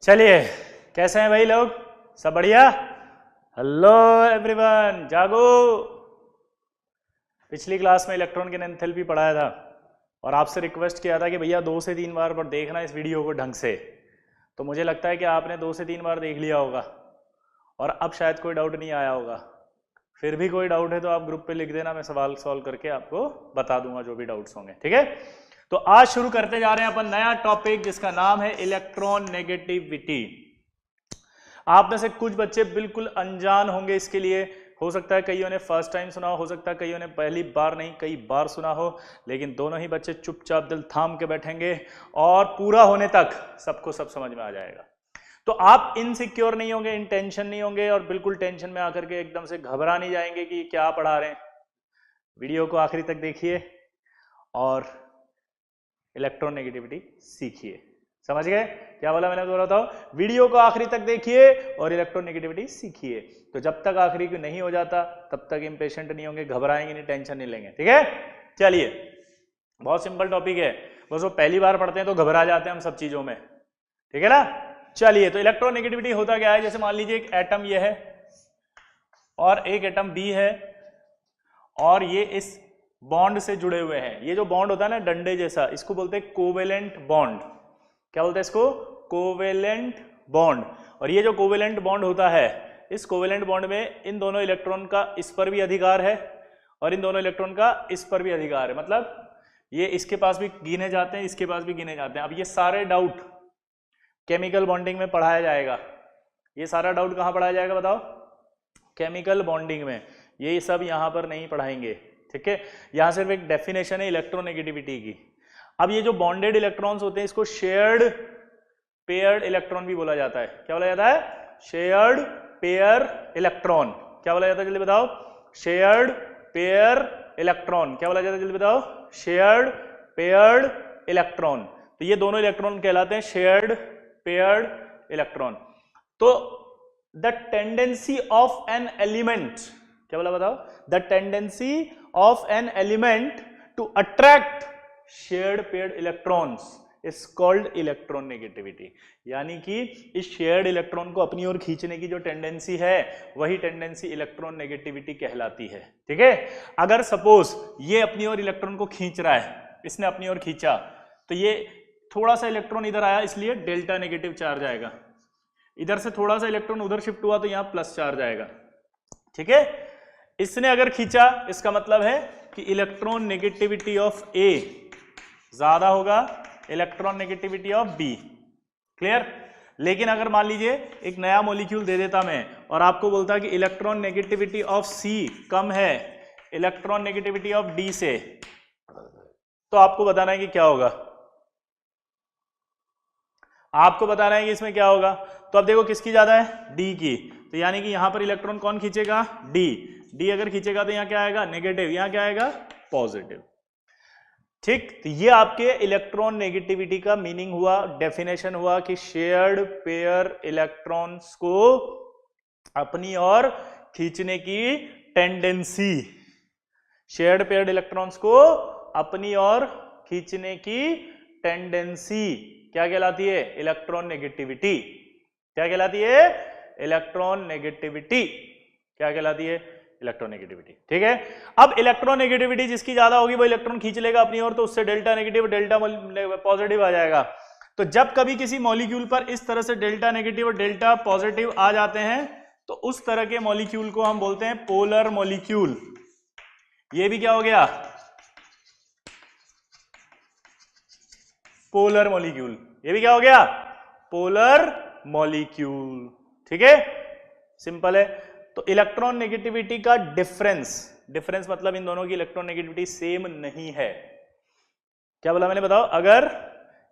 चलिए, कैसे हैं भाई लोग? सब बढ़िया? हेलो एवरीवन, जागो। पिछली क्लास में इलेक्ट्रॉन की एंथैल्पी पढ़ाया था और आपसे रिक्वेस्ट किया था कि भैया 2 से 3 बार पर देखना इस वीडियो को ढंग से। तो मुझे लगता है कि आपने 2 से 3 बार देख लिया होगा और अब शायद कोई डाउट नहीं आया होगा। फिर भी कोई डाउट है तो आप ग्रुप पे लिख देना, मैं सवाल सॉल्व करके आपको बता दूंगा जो भी डाउट्स होंगे। ठीक है, तो आज शुरू करते जा रहे हैं अपन नया टॉपिक जिसका नाम है इलेक्ट्रॉन नेगेटिविटी। आप में से कुछ बच्चे बिल्कुल अनजान होंगे इसके लिए। हो सकता है कईयों ने फर्स्ट टाइम सुना हो सकता है कईयों ने पहली बार नहीं कई बार सुना हो, लेकिन दोनों ही बच्चे चुपचाप दिल थाम के बैठेंगे और पूरा होने तक सबको सब समझ में आ जाएगा। तो आप इनसिक्योर नहीं होंगे, इन टेंशन नहीं होंगे और बिल्कुल टेंशन में आकर के एकदम से घबरा नहीं जाएंगे कि क्या पढ़ा रहे हैं। वीडियो को आखिरी तक देखिए और इलेक्ट्रॉन नेगेटिविटी सीखिए। समझ गए क्या बोला मैंने? बोला था वीडियो को आखिरी तक देखिए और इलेक्ट्रॉन नेगेटिविटी सीखिए। तो जब तक आखिरी नहीं हो जाता तब तक इम्पेशेंट नहीं होंगे, घबराएंगे नहीं, टेंशन नहीं लेंगे। ठीक है, चलिए, बहुत सिंपल टॉपिक है, बस वो पहली बार पढ़ते हैं तो घबरा जाते हैं हम सब चीजों में। ठीक है ना? चलिए, तो इलेक्ट्रॉन नेगेटिविटी होता क्या है? जैसे मान लीजिए एक एटम ये है और एक एटम बी है और ये इस बॉन्ड से जुड़े हुए हैं। ये जो बॉन्ड होता है ना डंडे जैसा, इसको बोलते हैं कोवेलेंट बॉन्ड। क्या बोलते हैं इसको? Covalent bond. और ये जो कोवेलेंट बॉन्ड होता है, इस कोवेलेंट बॉन्ड में इन दोनों इलेक्ट्रॉन का इस पर भी अधिकार है और इन दोनों इलेक्ट्रॉन का इस पर भी अधिकार है। मतलब ये इसके पास भी गिने जाते हैं, इसके पास भी गिने जाते हैं। अब ये सारे डाउट केमिकल बॉन्डिंग में पढ़ाया जाएगा। ये सारा डाउट कहाँ पढ़ाया जाएगा बताओ? केमिकल बॉन्डिंग में। ये सब यहाँ पर नहीं पढ़ाएंगे। ठीक है, यहाँ सिर्फ एक डेफिनेशन है इलेक्ट्रोनेगेटिविटी की। अब ये जो बॉन्डेड इलेक्ट्रॉन्स होते हैं इसको शेयर्ड पेयर्ड इलेक्ट्रॉन भी बोला जाता है। क्या बोला जाता है? Shared pair electron. क्या बोला जाता है? जल्दी बताओ। Shared pair electron. क्या बोला जाता है? जल्दी बताओ। Shared paired electron. तो ये दोनों इलेक्ट्रॉन कहलाते हैं शेयर्ड पेयर्ड इलेक्ट्रॉन। तो the tendency of an element, क्या बोला बताओ? The tendency of an element to attract shared paired electrons is called electronegativity. यानी कि इस शेयर्ड इलेक्ट्रॉन को अपनी ओर खींचने की जो टेंडेंसी है वही टेंडेंसी इलेक्ट्रॉन नेगेटिविटी कहलाती है। ठीक है, अगर सपोज ये अपनी ओर इलेक्ट्रॉन को खींच रहा है, इसने अपनी ओर खींचा तो ये थोड़ा सा इलेक्ट्रॉन इधर आया इसलिए डेल्टा नेगेटिव चार्ज आएगा। इधर से थोड़ा सा इलेक्ट्रॉन उधर शिफ्ट हुआ तो यहां प्लस चार्ज आएगा। ठीक है, इसने अगर खींचा इसका मतलब है कि इलेक्ट्रॉन नेगेटिविटी ऑफ ए ज्यादा होगा electronegativity of B. Clear? लेकिन अगर मान लीजिए एक नया मॉलिक्यूल दे देता मैं और आपको बोलता कि इलेक्ट्रॉन नेगेटिविटी ऑफ सी कम है इलेक्ट्रॉन नेगेटिविटी ऑफ डी से, तो आपको बताना है कि क्या होगा। आपको बताना है कि इसमें क्या होगा। तो अब देखो किसकी ज्यादा है? डी की। तो यानी कि यहां पर इलेक्ट्रॉन कौन खींचेगा? डी। डी अगर खींचेगा तो यहां क्या आएगा? नेगेटिव। यहां क्या आएगा? पॉजिटिव। ठीक, तो ये आपके इलेक्ट्रॉन नेगेटिविटी का मीनिंग हुआ, डेफिनेशन हुआ कि शेयर्ड पेयर इलेक्ट्रॉन्स को अपनी ओर खींचने की टेंडेंसी, शेयर्ड पेयर्ड इलेक्ट्रॉन्स को अपनी ओर खींचने की टेंडेंसी क्या कहलाती है? Electron negativity. क्या कहलाती है? Electron negativity. क्या कहलाती है? Electron negativity. ठीक है, अब इलेक्ट्रॉन नेगेटिविटी जिसकी ज्यादा होगी वो इलेक्ट्रॉन खींच लेगा अपनी ओर, तो उससे डेल्टा नेगेटिव डेल्टा पॉजिटिव आ जाएगा। तो जब कभी किसी मॉलिक्यूल पर इस तरह से डेल्टा नेगेटिव और डेल्टा पॉजिटिव आ जाते हैं तो उस तरह के मॉलिक्यूल को हम बोलते हैं पोलर मॉलिक्यूल। ये भी क्या हो गया? Polar molecule. ये भी क्या हो गया? Polar molecule. ठीक है, सिंपल है। तो इलेक्ट्रॉन नेगेटिविटी का डिफरेंस मतलब इन दोनों की इलेक्ट्रॉन नेगेटिविटी सेम नहीं है। क्या बोला मैंने? बताओ। अगर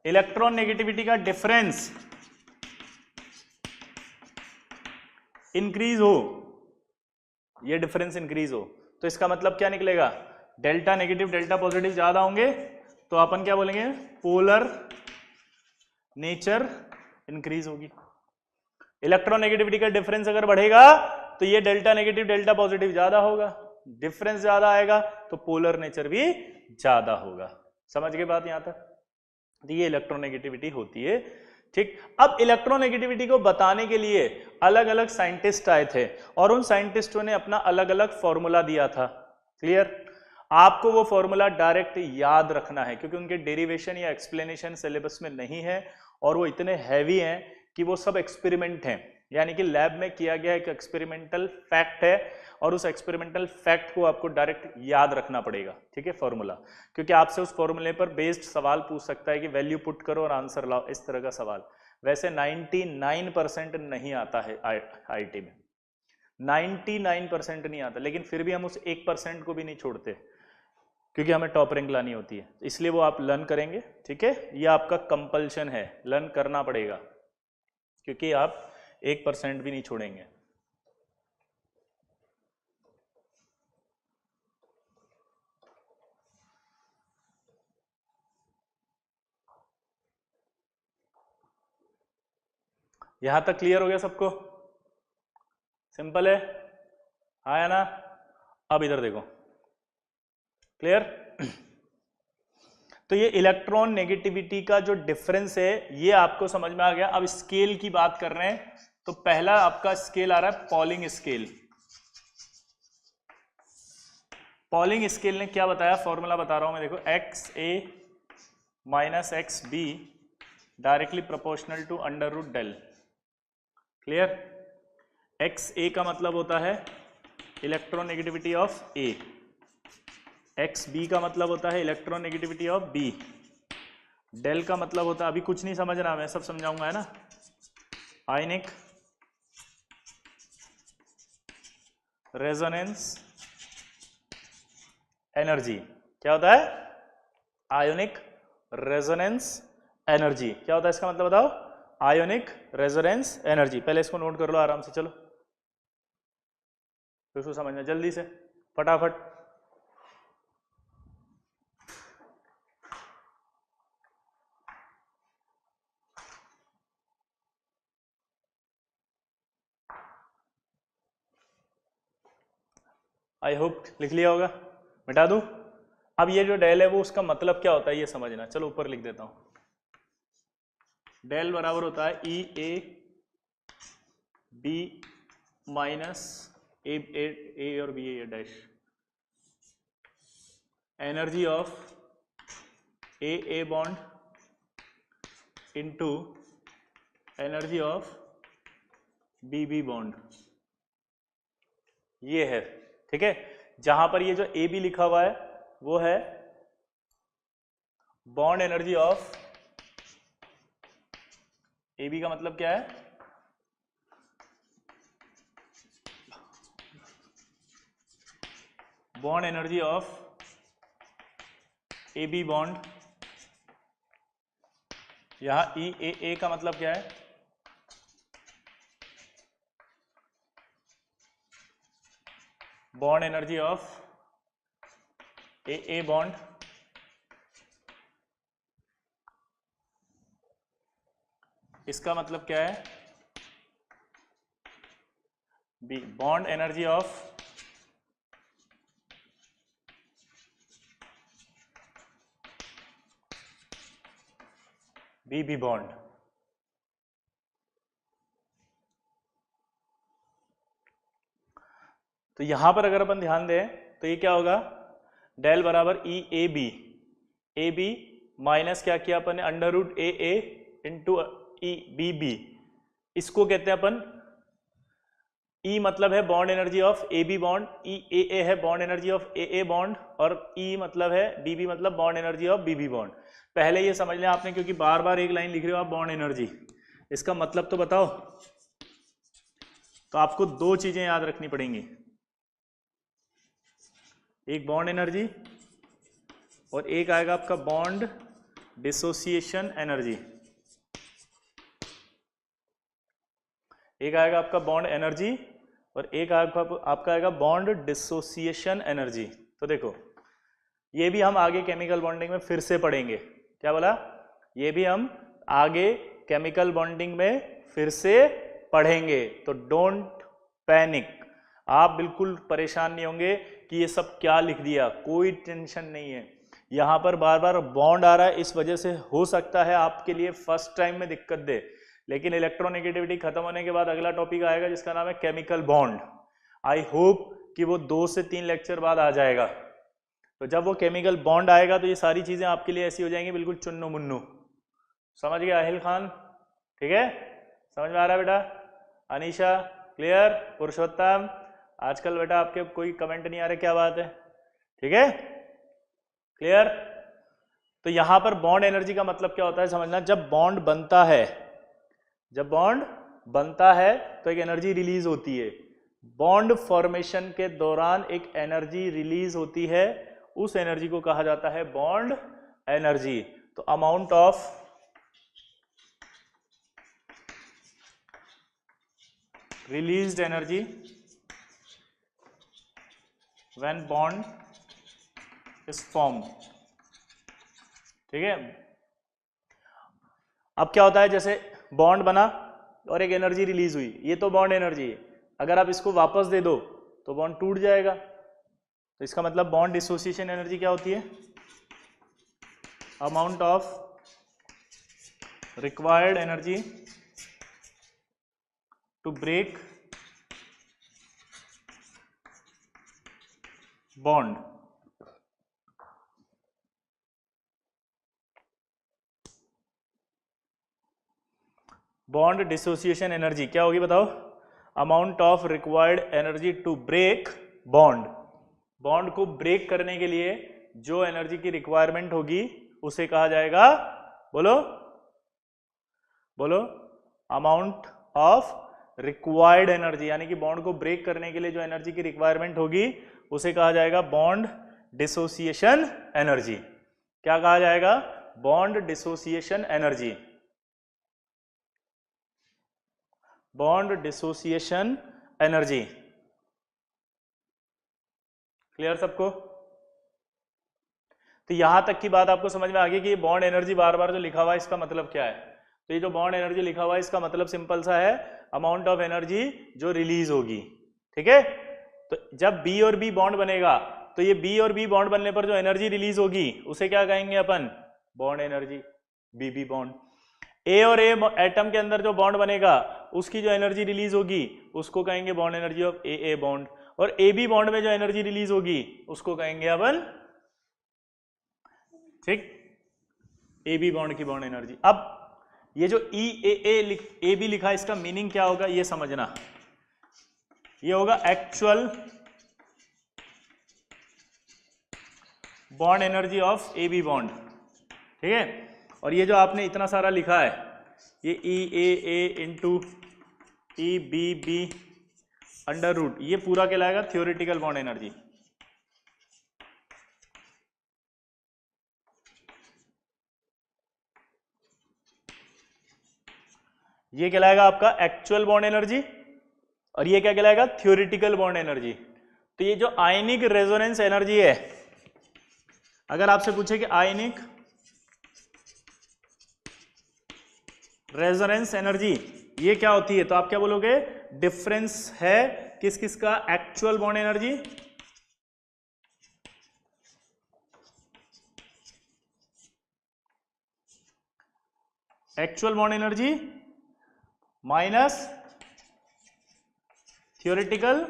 इलेक्ट्रॉन नेगेटिविटी का डिफरेंस इंक्रीज हो, ये डिफरेंस इंक्रीज हो, तो इसका मतलब क्या निकलेगा? डेल्टा नेगेटिव डेल्टा पॉजिटिव ज्यादा होंगे तो अपन क्या बोलेंगे? पोलर नेचर इंक्रीज होगी। इलेक्ट्रॉन नेगेटिविटी का डिफरेंस अगर बढ़ेगा तो ये डेल्टा नेगेटिव डेल्टा पॉजिटिव ज्यादा होगा, डिफरेंस ज्यादा आएगा तो पोलर नेचर भी ज्यादा होगा। समझ गए बात यहां तक? तो ये इलेक्ट्रोनेगेटिविटी होती है ठीक। अब इलेक्ट्रोनेगेटिविटी को बताने के लिए अलग अलग साइंटिस्ट आए थे और उन साइंटिस्टों ने अपना अलग अलग फॉर्मूला दिया था। क्लियर? आपको वो फॉर्मूला डायरेक्ट याद रखना है क्योंकि उनके डेरिवेशन या एक्सप्लेनेशन सिलेबस में नहीं है और वो इतने हैवी हैं कि वो सब एक्सपेरिमेंट हैं, यानी कि लैब में किया गया एक एक्सपेरिमेंटल फैक्ट है और उस एक्सपेरिमेंटल फैक्ट को आपको डायरेक्ट याद रखना पड़ेगा। ठीक है, फॉर्मूला, क्योंकि आपसे उस फॉर्मूले पर बेस्ड सवाल पूछ सकता है कि वैल्यू पुट करो और आंसर लाओ, इस तरह का सवाल। वैसे 99% नहीं आता है आईआईटी में, 99% नहीं आता, लेकिन फिर भी हम उस 1% को भी नहीं छोड़ते क्योंकि हमें टॉप रैंक लानी होती है, इसलिए वो आप लर्न करेंगे। ठीक है, ये आपका कंपल्शन है, लर्न करना पड़ेगा क्योंकि आप 1% भी नहीं छोड़ेंगे। यहां तक क्लियर हो गया सबको? सिंपल है, हाँ या ना? अब इधर देखो, क्लियर? तो ये इलेक्ट्रॉन नेगेटिविटी का जो डिफरेंस है ये आपको समझ में आ गया। अब स्केल की बात कर रहे हैं, तो पहला आपका स्केल आ रहा है पॉलिंग स्केल। पॉलिंग स्केल ने क्या बताया, फॉर्मूला बता रहा हूं मैं, देखो, X A minus X B directly proportional to under root del. Clear? X A का मतलब होता है electronegativity of A, X B का मतलब होता है इलेक्ट्रोनेगेटिविटी ऑफ बी, डेल का मतलब होता है, अभी कुछ नहीं समझना, मैं सब समझाऊंगा, है ना, आयनिक रेजोनेंस एनर्जी। क्या होता है? Ionic resonance energy. क्या होता है इसका मतलब बताओ? Ionic resonance energy. पहले इसको नोट कर लो आराम से, चलो फिर उसको समझना जल्दी से, फटाफट। आई होप लिख लिया होगा, मिटा दूं? अब ये जो डेल है वो उसका मतलब क्या होता है ये समझना। चलो ऊपर लिख देता हूं, डेल बराबर होता है ई ए बी माइनस ए और B A dash, energy of A bond into energy of B bond. ये है, ठीक है। जहां पर ये जो ए बी लिखा हुआ है वो है bond energy of, A B का मतलब क्या है? Bond energy of A B bond. यहां ई ए का मतलब क्या है? Bond energy of A bond, इसका मतलब क्या है? B, bond energy of B bond. तो यहां पर अगर अपन ध्यान दें तो ये क्या होगा? डेल बराबर ई ए बी माइनस क्या किया अपन ने, under root A into E B. इसको कहते हैं अपन, ई मतलब है bond energy of A B bond, E A है bond energy of A bond, और ई मतलब है बी मतलब bond energy of B bond. पहले ये समझ लिया आपने, क्योंकि बार बार एक लाइन लिख रहे हो आप बॉन्ड एनर्जी, इसका मतलब तो बताओ। तो आपको दो चीजें याद रखनी पड़ेंगी, एक बॉन्ड एनर्जी और एक आएगा आपका बॉन्ड डिसोसिएशन एनर्जी। एक आएगा आपका बॉन्ड एनर्जी और एक आपका आएगा बॉन्ड डिसोसिएशन एनर्जी। तो देखो, ये भी हम आगे केमिकल बॉन्डिंग में फिर से पढ़ेंगे। क्या बोला? ये भी हम आगे केमिकल बॉन्डिंग में फिर से पढ़ेंगे, तो डोंट पैनिक, आप बिल्कुल परेशान नहीं होंगे कि ये सब क्या लिख दिया, कोई टेंशन नहीं है। यहाँ पर बार बार बॉन्ड आ रहा है, इस वजह से हो सकता है आपके लिए फर्स्ट टाइम में दिक्कत दे, लेकिन इलेक्ट्रोनेगेटिविटी खत्म होने के बाद अगला टॉपिक आएगा जिसका नाम है केमिकल बॉन्ड। आई होप कि वो 2 से 3 लेक्चर बाद आ जाएगा। तो जब वो केमिकल बॉन्ड आएगा तो ये सारी चीजें आपके लिए ऐसी हो जाएंगी बिल्कुल चुन्नू मुन्नू। समझ गया अहिल खान? ठीक है, समझ में आ रहा है बेटा? अनीशा क्लियर? पुरुषोत्तम आजकल बेटा आपके कोई कमेंट नहीं आ रहे, क्या बात है? ठीक है, क्लियर? तो यहां पर बॉन्ड एनर्जी का मतलब क्या होता है समझना। जब बॉन्ड बनता है, जब बॉन्ड बनता है तो एक एनर्जी रिलीज होती है। बॉन्ड फॉर्मेशन के दौरान एक एनर्जी रिलीज होती है, उस एनर्जी को कहा जाता है बॉन्ड एनर्जी। तो amount of released energy when bond is formed. ठीक है, अब क्या होता है, जैसे बॉन्ड बना और एक एनर्जी रिलीज हुई, ये तो बॉन्ड एनर्जी है। अगर आप इसको वापस दे दो तो बॉन्ड टूट जाएगा। तो इसका मतलब बॉन्ड डिसोसिएशन एनर्जी क्या होती है? Amount of required energy to break bond. Bond dissociation energy क्या होगी बताओ? Amount of required energy to break bond. Bond को ब्रेक करने के लिए जो एनर्जी की रिक्वायरमेंट होगी उसे कहा जाएगा, बोलो बोलो, अमाउंट ऑफ रिक्वायर्ड एनर्जी। यानी कि बॉन्ड को ब्रेक करने के लिए जो एनर्जी की रिक्वायरमेंट होगी उसे कहा जाएगा बॉन्ड डिसोसिएशन एनर्जी। क्या कहा जाएगा? Bond dissociation energy. Bond dissociation energy. Clear सबको? तो यहां तक की बात आपको समझ में आ गई कि बॉन्ड एनर्जी बार बार जो लिखा हुआ है इसका मतलब क्या है। तो ये जो बॉन्ड एनर्जी लिखा हुआ है इसका मतलब सिंपल सा है, अमाउंट ऑफ एनर्जी जो रिलीज होगी। ठीक है, तो जब बी और बी बॉन्ड बनेगा तो ये बी और बी बॉन्ड बनने पर जो एनर्जी रिलीज होगी उसे क्या कहेंगे अपन? Bond energy, B B bond. A और ए एटम के अंदर जो बॉन्ड बनेगा उसकी जो एनर्जी रिलीज होगी उसको कहेंगे bond energy of A A bond. और ए बी बॉन्ड में जो एनर्जी रिलीज होगी उसको कहेंगे अपन, ठीक, ए बी बॉन्ड की बॉन्ड एनर्जी। अब ये जो ई ए बी लिखा है इसका मीनिंग क्या होगा ये समझना। ये होगा actual bond energy of A B bond. ठीक है, और ये जो आपने इतना सारा लिखा है ये E A into E B B under root, ये पूरा कहलाएगा थ्योरेटिकल बॉन्ड एनर्जी। ये कहलाएगा आपका एक्चुअल बॉन्ड एनर्जी और ये क्या कहलाएगा? Theoretical bond energy. तो ये जो आयनिक रेजोनेंस एनर्जी है, अगर आपसे पूछे कि आयनिक रेजोनेंस एनर्जी ये क्या होती है तो आप क्या बोलोगे? डिफरेंस है किस किस का? Actual bond energy minus theoretical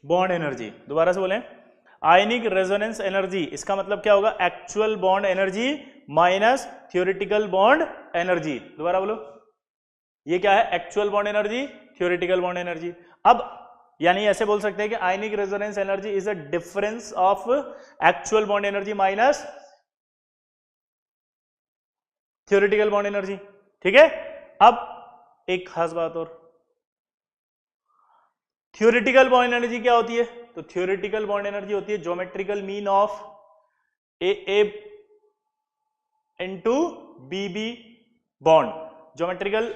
bond energy. दोबारा से बोलें, आयनिक रेजोनेंस एनर्जी इसका मतलब क्या होगा? Actual bond energy minus theoretical bond energy. दोबारा बोलो, ये क्या है? Actual bond energy, theoretical bond energy. अब यानी ऐसे बोल सकते हैं कि ionic resonance energy is a difference of actual bond energy minus theoretical bond energy. ठीक है, अब एक खास बात और, थ्योरेटिकल बॉन्ड एनर्जी क्या होती है? तो थ्योरेटिकल बॉन्ड एनर्जी होती है geometrical mean of A into B B bond. Geometrical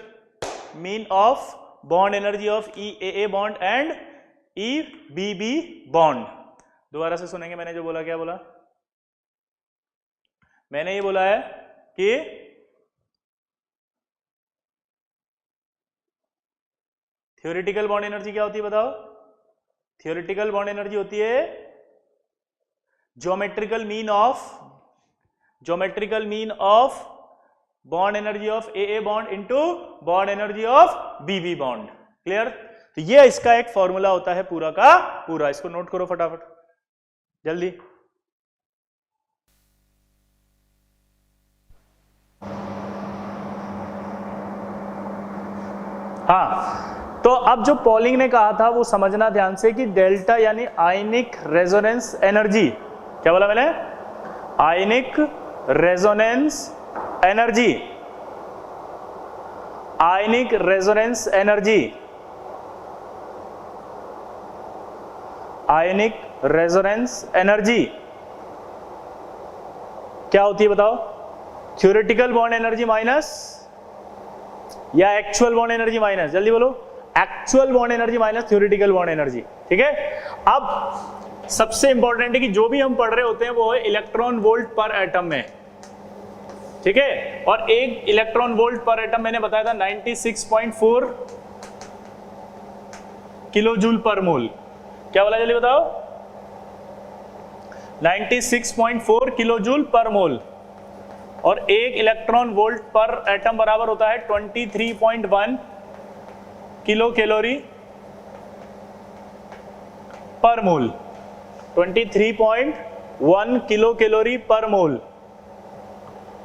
mean of bond energy of E A bond and E B B bond. दोबारा से सुनेंगे, मैंने जो बोला, क्या बोला? मैंने ये बोला है कि थ्योरेटिकल बॉन्ड एनर्जी क्या होती है बताओ? थियोरेटिकल बॉन्ड एनर्जी होती है geometrical mean of bond energy of A bond into bond energy of B bond. Clear? तो ये इसका एक फॉर्मूला होता है पूरा का पूरा। इसको नोट करो फटाफट जल्दी। हाँ, तो अब जो पॉलिंग ने कहा था वो समझना ध्यान से कि डेल्टा यानी आयनिक रेजोनेंस एनर्जी, क्या बोला मैंने? आयनिक रेजोनेंस एनर्जी, आयनिक रेजोनेंस एनर्जी, आयनिक रेजोनेंस एनर्जी क्या होती है बताओ? थ्योरेटिकल बॉन्ड एनर्जी माइनस या एक्चुअल बॉन्ड एनर्जी माइनस? जल्दी बोलो। Actual bond energy minus theoretical bond energy. ठीक है, अब सबसे इंपॉर्टेंट है कि जो भी हम पढ़ रहे होते हैं वो है इलेक्ट्रॉन वोल्ट पर एटम में। ठीक है, और एक इलेक्ट्रॉन वोल्ट पर एटम मैंने बताया था 96.4 किलो जूल पर मोल। क्या बोला जल्दी बताओ? 96.4 किलो जूल पर मोल, और एक इलेक्ट्रॉन वोल्ट पर एटम बराबर होता है 23.1 किलो कैलोरी पर मोल। 23.1 किलो कैलोरी पर मोल,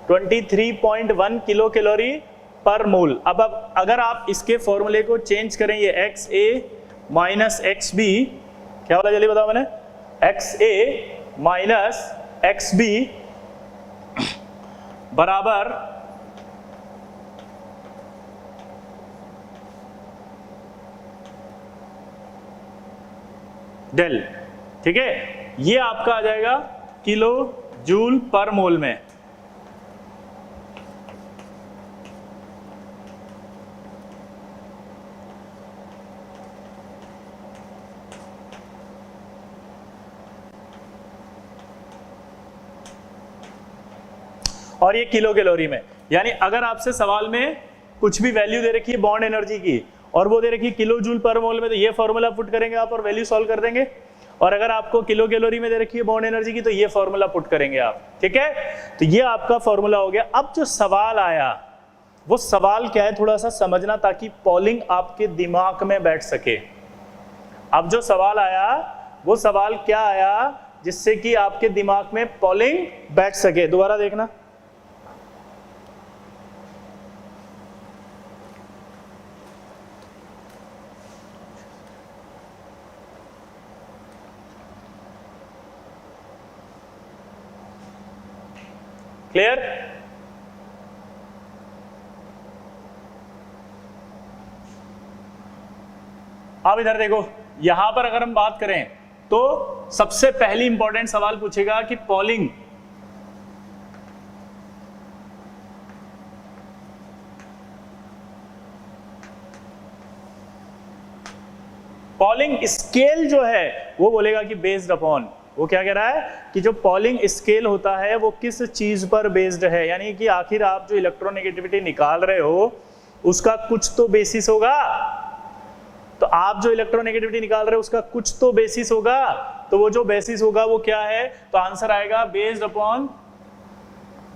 23.1 किलो कैलोरी पर मोल। अब अगर आप इसके फॉर्मूले को चेंज करें, ये x A minus X B, क्या बोला जल्दी बताओ मैंने? X A minus X B बराबर डेल। ठीक है, ये आपका आ जाएगा किलो जूल पर मोल में। और ये किलो कैलोरी में। यानी अगर आपसे सवाल में कुछ भी वैल्यू दे रखी है बॉन्ड एनर्जी की और वो दे रखी है किलो जूल पर मोल में, तो ये फॉर्मूला पुट करेंगे आप और वैल्यू सॉल्व कर देंगे। और अगर आपको किलो कैलोरी में दे रखी है बॉन्ड एनर्जी की, तो ये फॉर्मूला पुट करेंगे आप। ठीक है, तो ये आपका फॉर्मूला हो गया। अब जो सवाल आया वो सवाल क्या है थोड़ा सा समझना, ताकि पॉलिंग आपके दिमाग में बैठ सके। अब जो सवाल आया वो सवाल क्या आया जिससे कि आपके दिमाग में पॉलिंग बैठ सके? दोबारा देखना। क्लियर? अब इधर देखो, यहां पर अगर हम बात करें तो सबसे पहली इंपॉर्टेंट सवाल पूछेगा कि पॉलिंग स्केल जो है वो बोलेगा कि बेस्ड अपॉन, वो क्या कह रहा है कि जो पॉलिंग स्केल होता है वो किस चीज पर बेस्ड है। यानी कि आखिर आप जो इलेक्ट्रोनेगेटिविटी निकाल रहे हो उसका कुछ तो बेसिस होगा। तो आप जो इलेक्ट्रोनेगेटिविटी निकाल रहे हो उसका कुछ तो बेसिस होगा। तो वो जो बेसिस होगा वो क्या है? तो आंसर आएगा बेस्ड अपॉन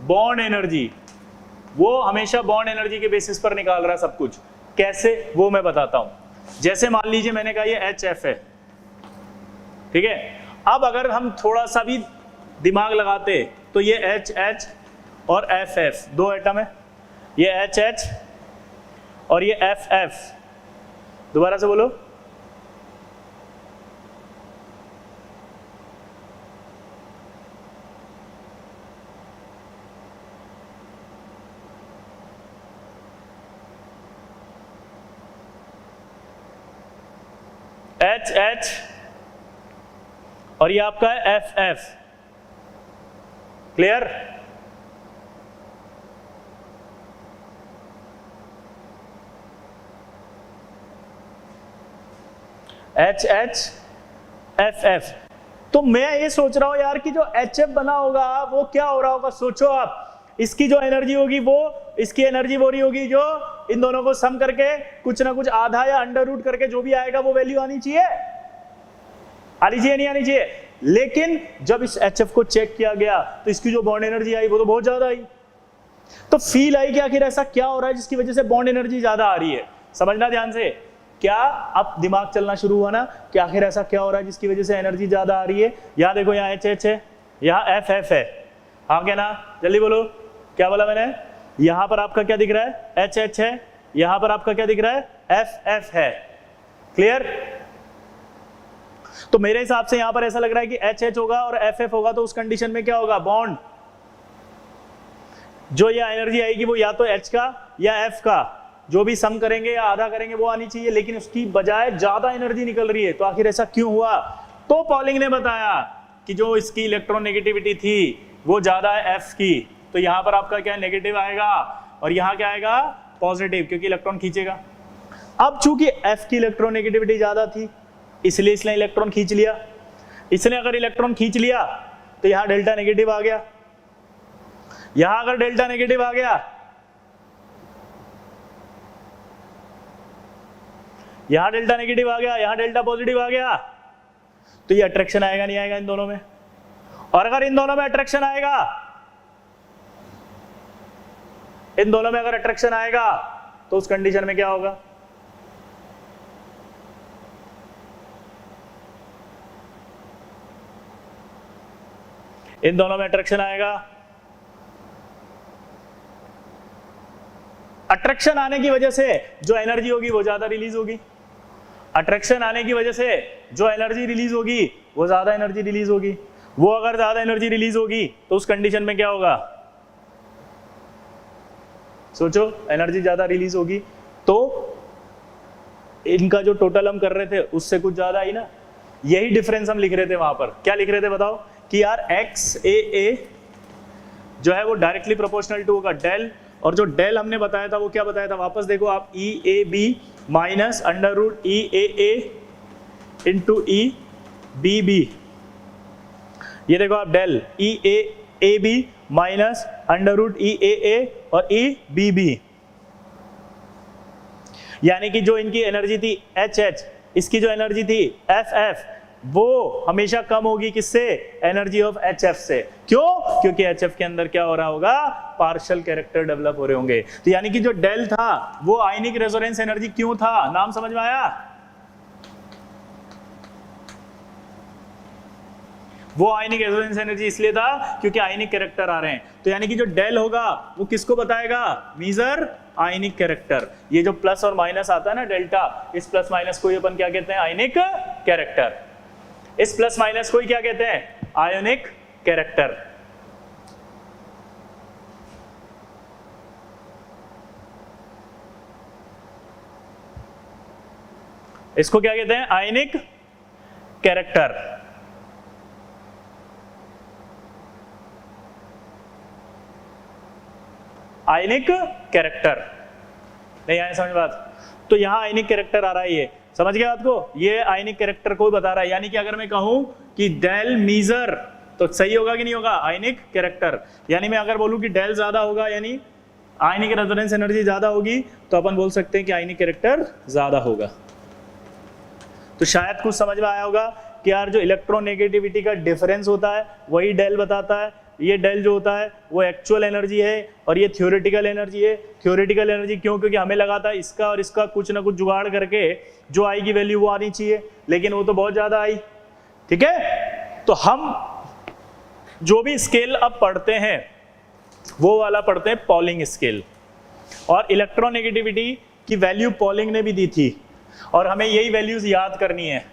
बॉन्ड एनर्जी। वो हमेशा बॉन्ड एनर्जी के बेसिस पर निकाल रहा है सब कुछ। कैसे, वो मैं बताता हूं। जैसे मान लीजिए मैंने कहा ये HF है, ठीक है। अब अगर हम थोड़ा सा भी दिमाग लगाते तो ये HH और FF दो एटम है, ये HH और ये FF। दोबारा से बोलो। HH और ये आपका है FF। क्लियर? HH FF। तो मैं ये सोच रहा हूं यार कि जो HF बना होगा वो क्या हो रहा होगा। सोचो आप, इसकी जो एनर्जी होगी वो इसकी एनर्जी वो रही होगी जो इन दोनों को सम करके कुछ ना कुछ आधा या अंडर रूट करके जो भी आएगा वो वैल्यू आनी चाहिए। आनी चाहिए नहीं आनी चाहिए? लेकिन जब इस HF को चेक किया गया तो इसकी जो बॉन्ड एनर्जी आई वो तो बहुत ज्यादा आई। तो फील आई कि आखिर ऐसा क्या हो रहा है जिसकी वजह से बॉन्ड एनर्जी ज्यादा आ रही है। समझना ध्यान से, क्या अब दिमाग चलना शुरू हुआ ना कि आखिर ऐसा क्या हो रहा है जिसकी वजह से एनर्जी ज्यादा आ रही है। यहाँ देखो, यहाँ HH है, यहाँ FF है, हाँ क्या ना, जल्दी बोलो क्या बोला मैंने। यहाँ पर आपका क्या दिख रहा है? HH है, यहाँ पर आपका क्या दिख रहा है? FF है। क्लियर? तो मेरे हिसाब से यहां पर ऐसा लग रहा है कि HH होगा और FF होगा, तो उस कंडीशन में क्या होगा? बॉन्ड जो ये एनर्जी आएगी वो या तो H का या F का, जो भी सम करेंगे या आधा करेंगे वो आनी चाहिए, लेकिन उसकी बजाय ज्यादा एनर्जी निकल रही है। तो आखिर ऐसा क्यों हुआ? तो पॉलिंग ने बताया कि जो इसकी इलेक्ट्रोनेगेटिविटी थी वो ज्यादा है F की, तो यहां पर आपका क्या नेगेटिव आएगा और यहां क्या आएगा? पॉजिटिव, क्योंकि इलेक्ट्रॉन खींचेगा। अब चूंकि F की इलेक्ट्रोनेगेटिविटी ज्यादा थी इसलिए इसने इलेक्ट्रॉन खींच लिया। इसने अगर इलेक्ट्रॉन खींच लिया तो यहां डेल्टा नेगेटिव आ गया। यहां अगर डेल्टा नेगेटिव आ गया, यहां डेल्टा नेगेटिव आ गया, यहां डेल्टा पॉजिटिव आ गया, तो ये अट्रैक्शन आएगा नहीं आएगा इन दोनों में? और अगर इन दोनों में अट्रैक्शन आएगा, इन दोनों में अगर अट्रैक्शन आएगा तो उस कंडीशन में क्या होगा? इन दोनों में अट्रैक्शन आएगा। अट्रैक्शन आने की वजह से जो एनर्जी होगी वो ज्यादा रिलीज होगी। अट्रैक्शन आने की वजह से जो एनर्जी रिलीज होगी वो ज्यादा एनर्जी रिलीज होगी। वो अगर ज्यादा एनर्जी रिलीज होगी तो उस कंडीशन में क्या होगा? सोचो, एनर्जी ज्यादा रिलीज होगी तो इनका जो टोटल हम कर रहे थे उससे कुछ ज्यादा आई ना। यही डिफरेंस हम लिख रहे थे वहां पर। क्या लिख रहे थे बताओ? कि यार XAA जो है वो डायरेक्टली प्रोपोर्शनल टू होगा डेल, और जो डेल हमने बताया था वो क्या बताया था? वापस देखो आप, EAB minus under root EAA into EBB। ये देखो आप, del EAB minus under root EAA और EBB, यानी कि जो इनकी एनर्जी थी HH, इसकी जो एनर्जी थी FF, वो हमेशा कम होगी किससे? एनर्जी ऑफ HF से। क्यों? क्योंकि HF के अंदर क्या हो रहा होगा? पार्शियल कैरेक्टर डेवलप हो रहे होंगे। तो यानी कि जो डेल था वो आयनिक रेजोनेंस एनर्जी क्यों था? नाम समझ में आया? वो आयनिक रेजोनेंस एनर्जी इसलिए था क्योंकि आयनिक कैरेक्टर आ रहे हैं। तो यानी कि जो डेल होगा वो किसको बताएगा? Measure ionic character. ये जो प्लस और माइनस आता है ना डेल्टा, इस प्लस माइनस को अपन क्या कहते हैं? आयनिक कैरेक्टर। इस प्लस माइनस को ही क्या कहते हैं? Ionic character. इसको क्या कहते हैं? आयनिक कैरेक्टर। आयनिक कैरेक्टर नहीं आया समझ बात? तो यहां आयनिक कैरेक्टर आ रहा है, ये समझ गया बात को? ये आयनिक कैरेक्टर को बता रहा है। यानी कि अगर मैं कहूं कि डेल मीजर, तो सही होगा कि नहीं होगा? आयनिक कैरेक्टर। यानी मैं अगर बोलूं कि डेल ज्यादा होगा यानी आयनिक रेजोनेंस एनर्जी ज्यादा होगी, तो अपन बोल सकते हैं कि आयनिक कैरेक्टर ज्यादा होगा। तो शायद कुछ समझ में आया होगा कि यार जो इलेक्ट्रोनेगेटिविटी का डिफरेंस होता है वही डेल बताता है। ये डेल जो होता है वो एक्चुअल एनर्जी है और ये थ्योरेटिकल एनर्जी है। थ्योरेटिकल एनर्जी क्यों? क्योंकि हमें लगा था इसका और इसका कुछ ना कुछ जुगाड़ करके जो आएगी वैल्यू वो आनी चाहिए, लेकिन वो तो बहुत ज्यादा आई। ठीक है, तो हम जो भी स्केल अब पढ़ते हैं वो वाला पढ़ते हैं पॉलिंग स्केल, और इलेक्ट्रोनेगेटिविटी की वैल्यू पॉलिंग ने भी दी थी और हमें यही वैल्यूज याद करनी है।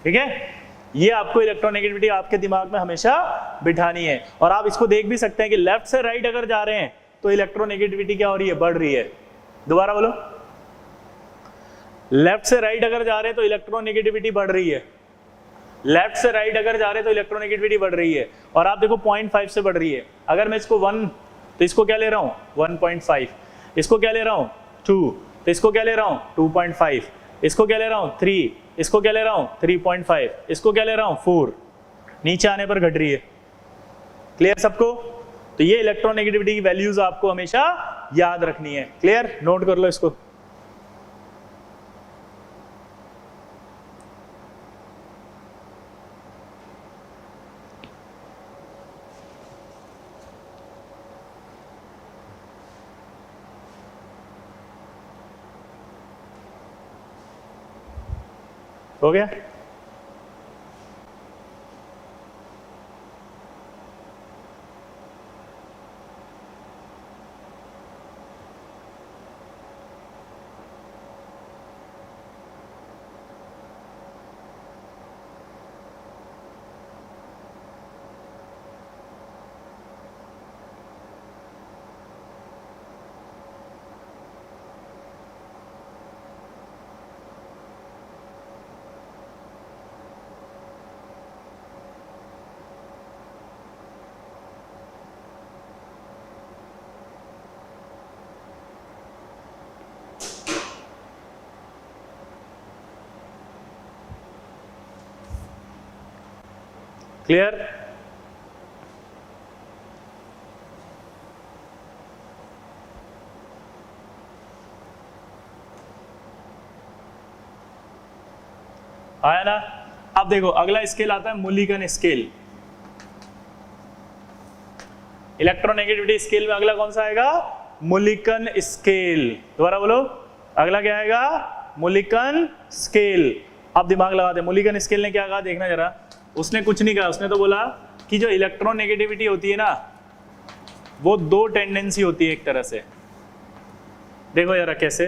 ठीक है, ये आपको इलेक्ट्रोनेगेटिविटी आपके दिमाग में हमेशा बिठानी है। और आप इसको देख भी सकते हैं कि लेफ्ट से राइट अगर जा रहे हैं तो इलेक्ट्रोनेगेटिविटी क्या हो रही है? बढ़ रही है। दोबारा बोलो, लेफ्ट से राइट अगर जा रहे हैं तो इलेक्ट्रोनेगेटिविटी बढ़ रही है। लेफ्ट से राइट अगर जा रहे हैं तो इलेक्ट्रोनेगेटिविटी बढ़ रही है। और आप देखो 0.5 से बढ़ रही है। अगर मैं इसको 1 तो इसको क्या ले रहा हूँ 1.5, इसको क्या ले रहा हूँ 2, तो इसको क्या ले रहा हूँ 2.5, इसको क्या ले रहा हूँ 3, इसको क्या ले रहा हूँ 3.5, इसको क्या ले रहा हूँ 4, नीचे आने पर घट रही है। क्लियर सबको? तो ये इलेक्ट्रोनेगेटिविटी की वैल्यूज आपको हमेशा याद रखनी है। क्लियर? नोट कर लो इसको। हो गया? क्लियर? आया ना? अब देखो अगला स्केल आता है मुलिकन स्केल। इलेक्ट्रोनेगेटिविटी स्केल में अगला कौन सा आएगा? Mulliken scale. दोबारा बोलो, अगला क्या आएगा? Mulliken scale. अब दिमाग लगाते, मुलिकन स्केल ने क्या कहा देखना जरा। उसने कुछ नहीं कहा, उसने तो बोला कि जो इलेक्ट्रोनेगेटिविटी होती है ना, वो दो टेंडेंसी होती है एक तरह से। देखो जरा कैसे,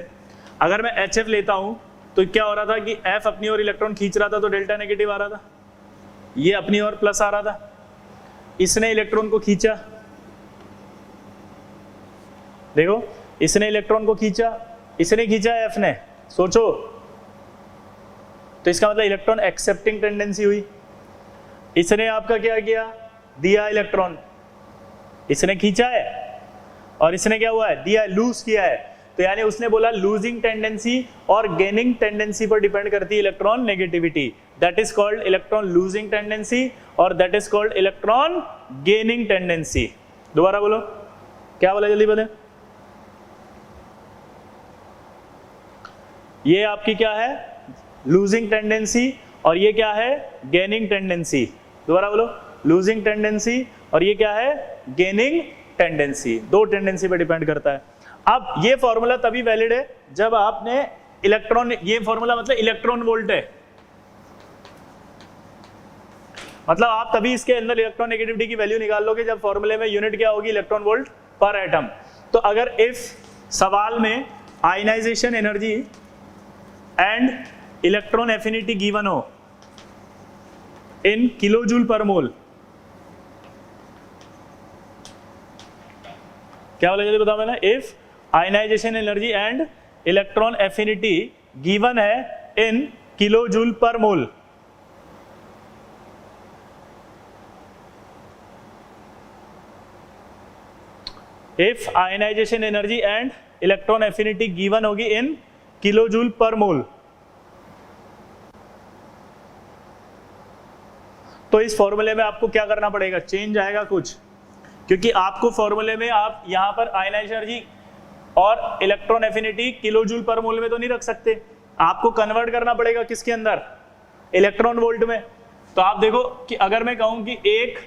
अगर मैं HF लेता हूं तो क्या हो रहा था कि F अपनी ओर इलेक्ट्रॉन खींच रहा था तो डेल्टा नेगेटिव आ रहा था, ये अपनी ओर प्लस आ रहा था, इसने इलेक्ट्रॉन को खींचा, देखो इसने इलेक्ट्रॉन को खींचा, इसने खींचा F ने, सोचो, तो इसका मतलब इलेक्ट्रॉन एक्सेप्टिंग टेंडेंसी हुई। इसने आपका क्या किया? दिया इलेक्ट्रॉन, इसने खींचा है और इसने क्या हुआ है? दिया, लूज किया है। तो यानी उसने बोला लूजिंग टेंडेंसी और गेनिंग टेंडेंसी पर डिपेंड करती है electronegativity. That is called electron losing tendency और that is called electron gaining tendency. दोबारा बोलो, क्या बोला जल्दी बोले? ये आपकी क्या है? लूजिंग टेंडेंसी और ये क्या है? Gaining tendency. दोबारा बोलो, लूजिंग टेंडेंसी और ये क्या है? Gaining tendency. दो टेंडेंसी पे डिपेंड करता है। अब ये फॉर्मूला तभी वैलिड है जब आपने इलेक्ट्रॉन, ये फॉर्मूला मतलब इलेक्ट्रॉन वोल्ट है, मतलब आप तभी इसके अंदर इलेक्ट्रॉन नेगेटिविटी की वैल्यू निकाल लोगे जब फॉर्मूले में यूनिट क्या होगी? Electron volt per atom. तो अगर इफ सवाल में ionisation energy and electron affinity given हो इन किलोजूल पर मोल, क्या बोला जल्दी बताओ मैंने? If ionization energy and electron affinity given है in kilojoule per mole, if ionization energy and electron affinity given होगी इन किलोजूल पर मोल, तो इस फॉर्मूले में आपको क्या करना पड़ेगा? चेंज आएगा कुछ, क्योंकि आपको फॉर्मूले में आप यहां पर आयनाइजेशन एनर्जी और इलेक्ट्रॉन एफिनिटी किलोजूल पर मोल में तो नहीं रख सकते, आपको कन्वर्ट करना पड़ेगा किसके अंदर? इलेक्ट्रॉन वोल्ट में। तो आप देखो कि अगर मैं कहूं कि एक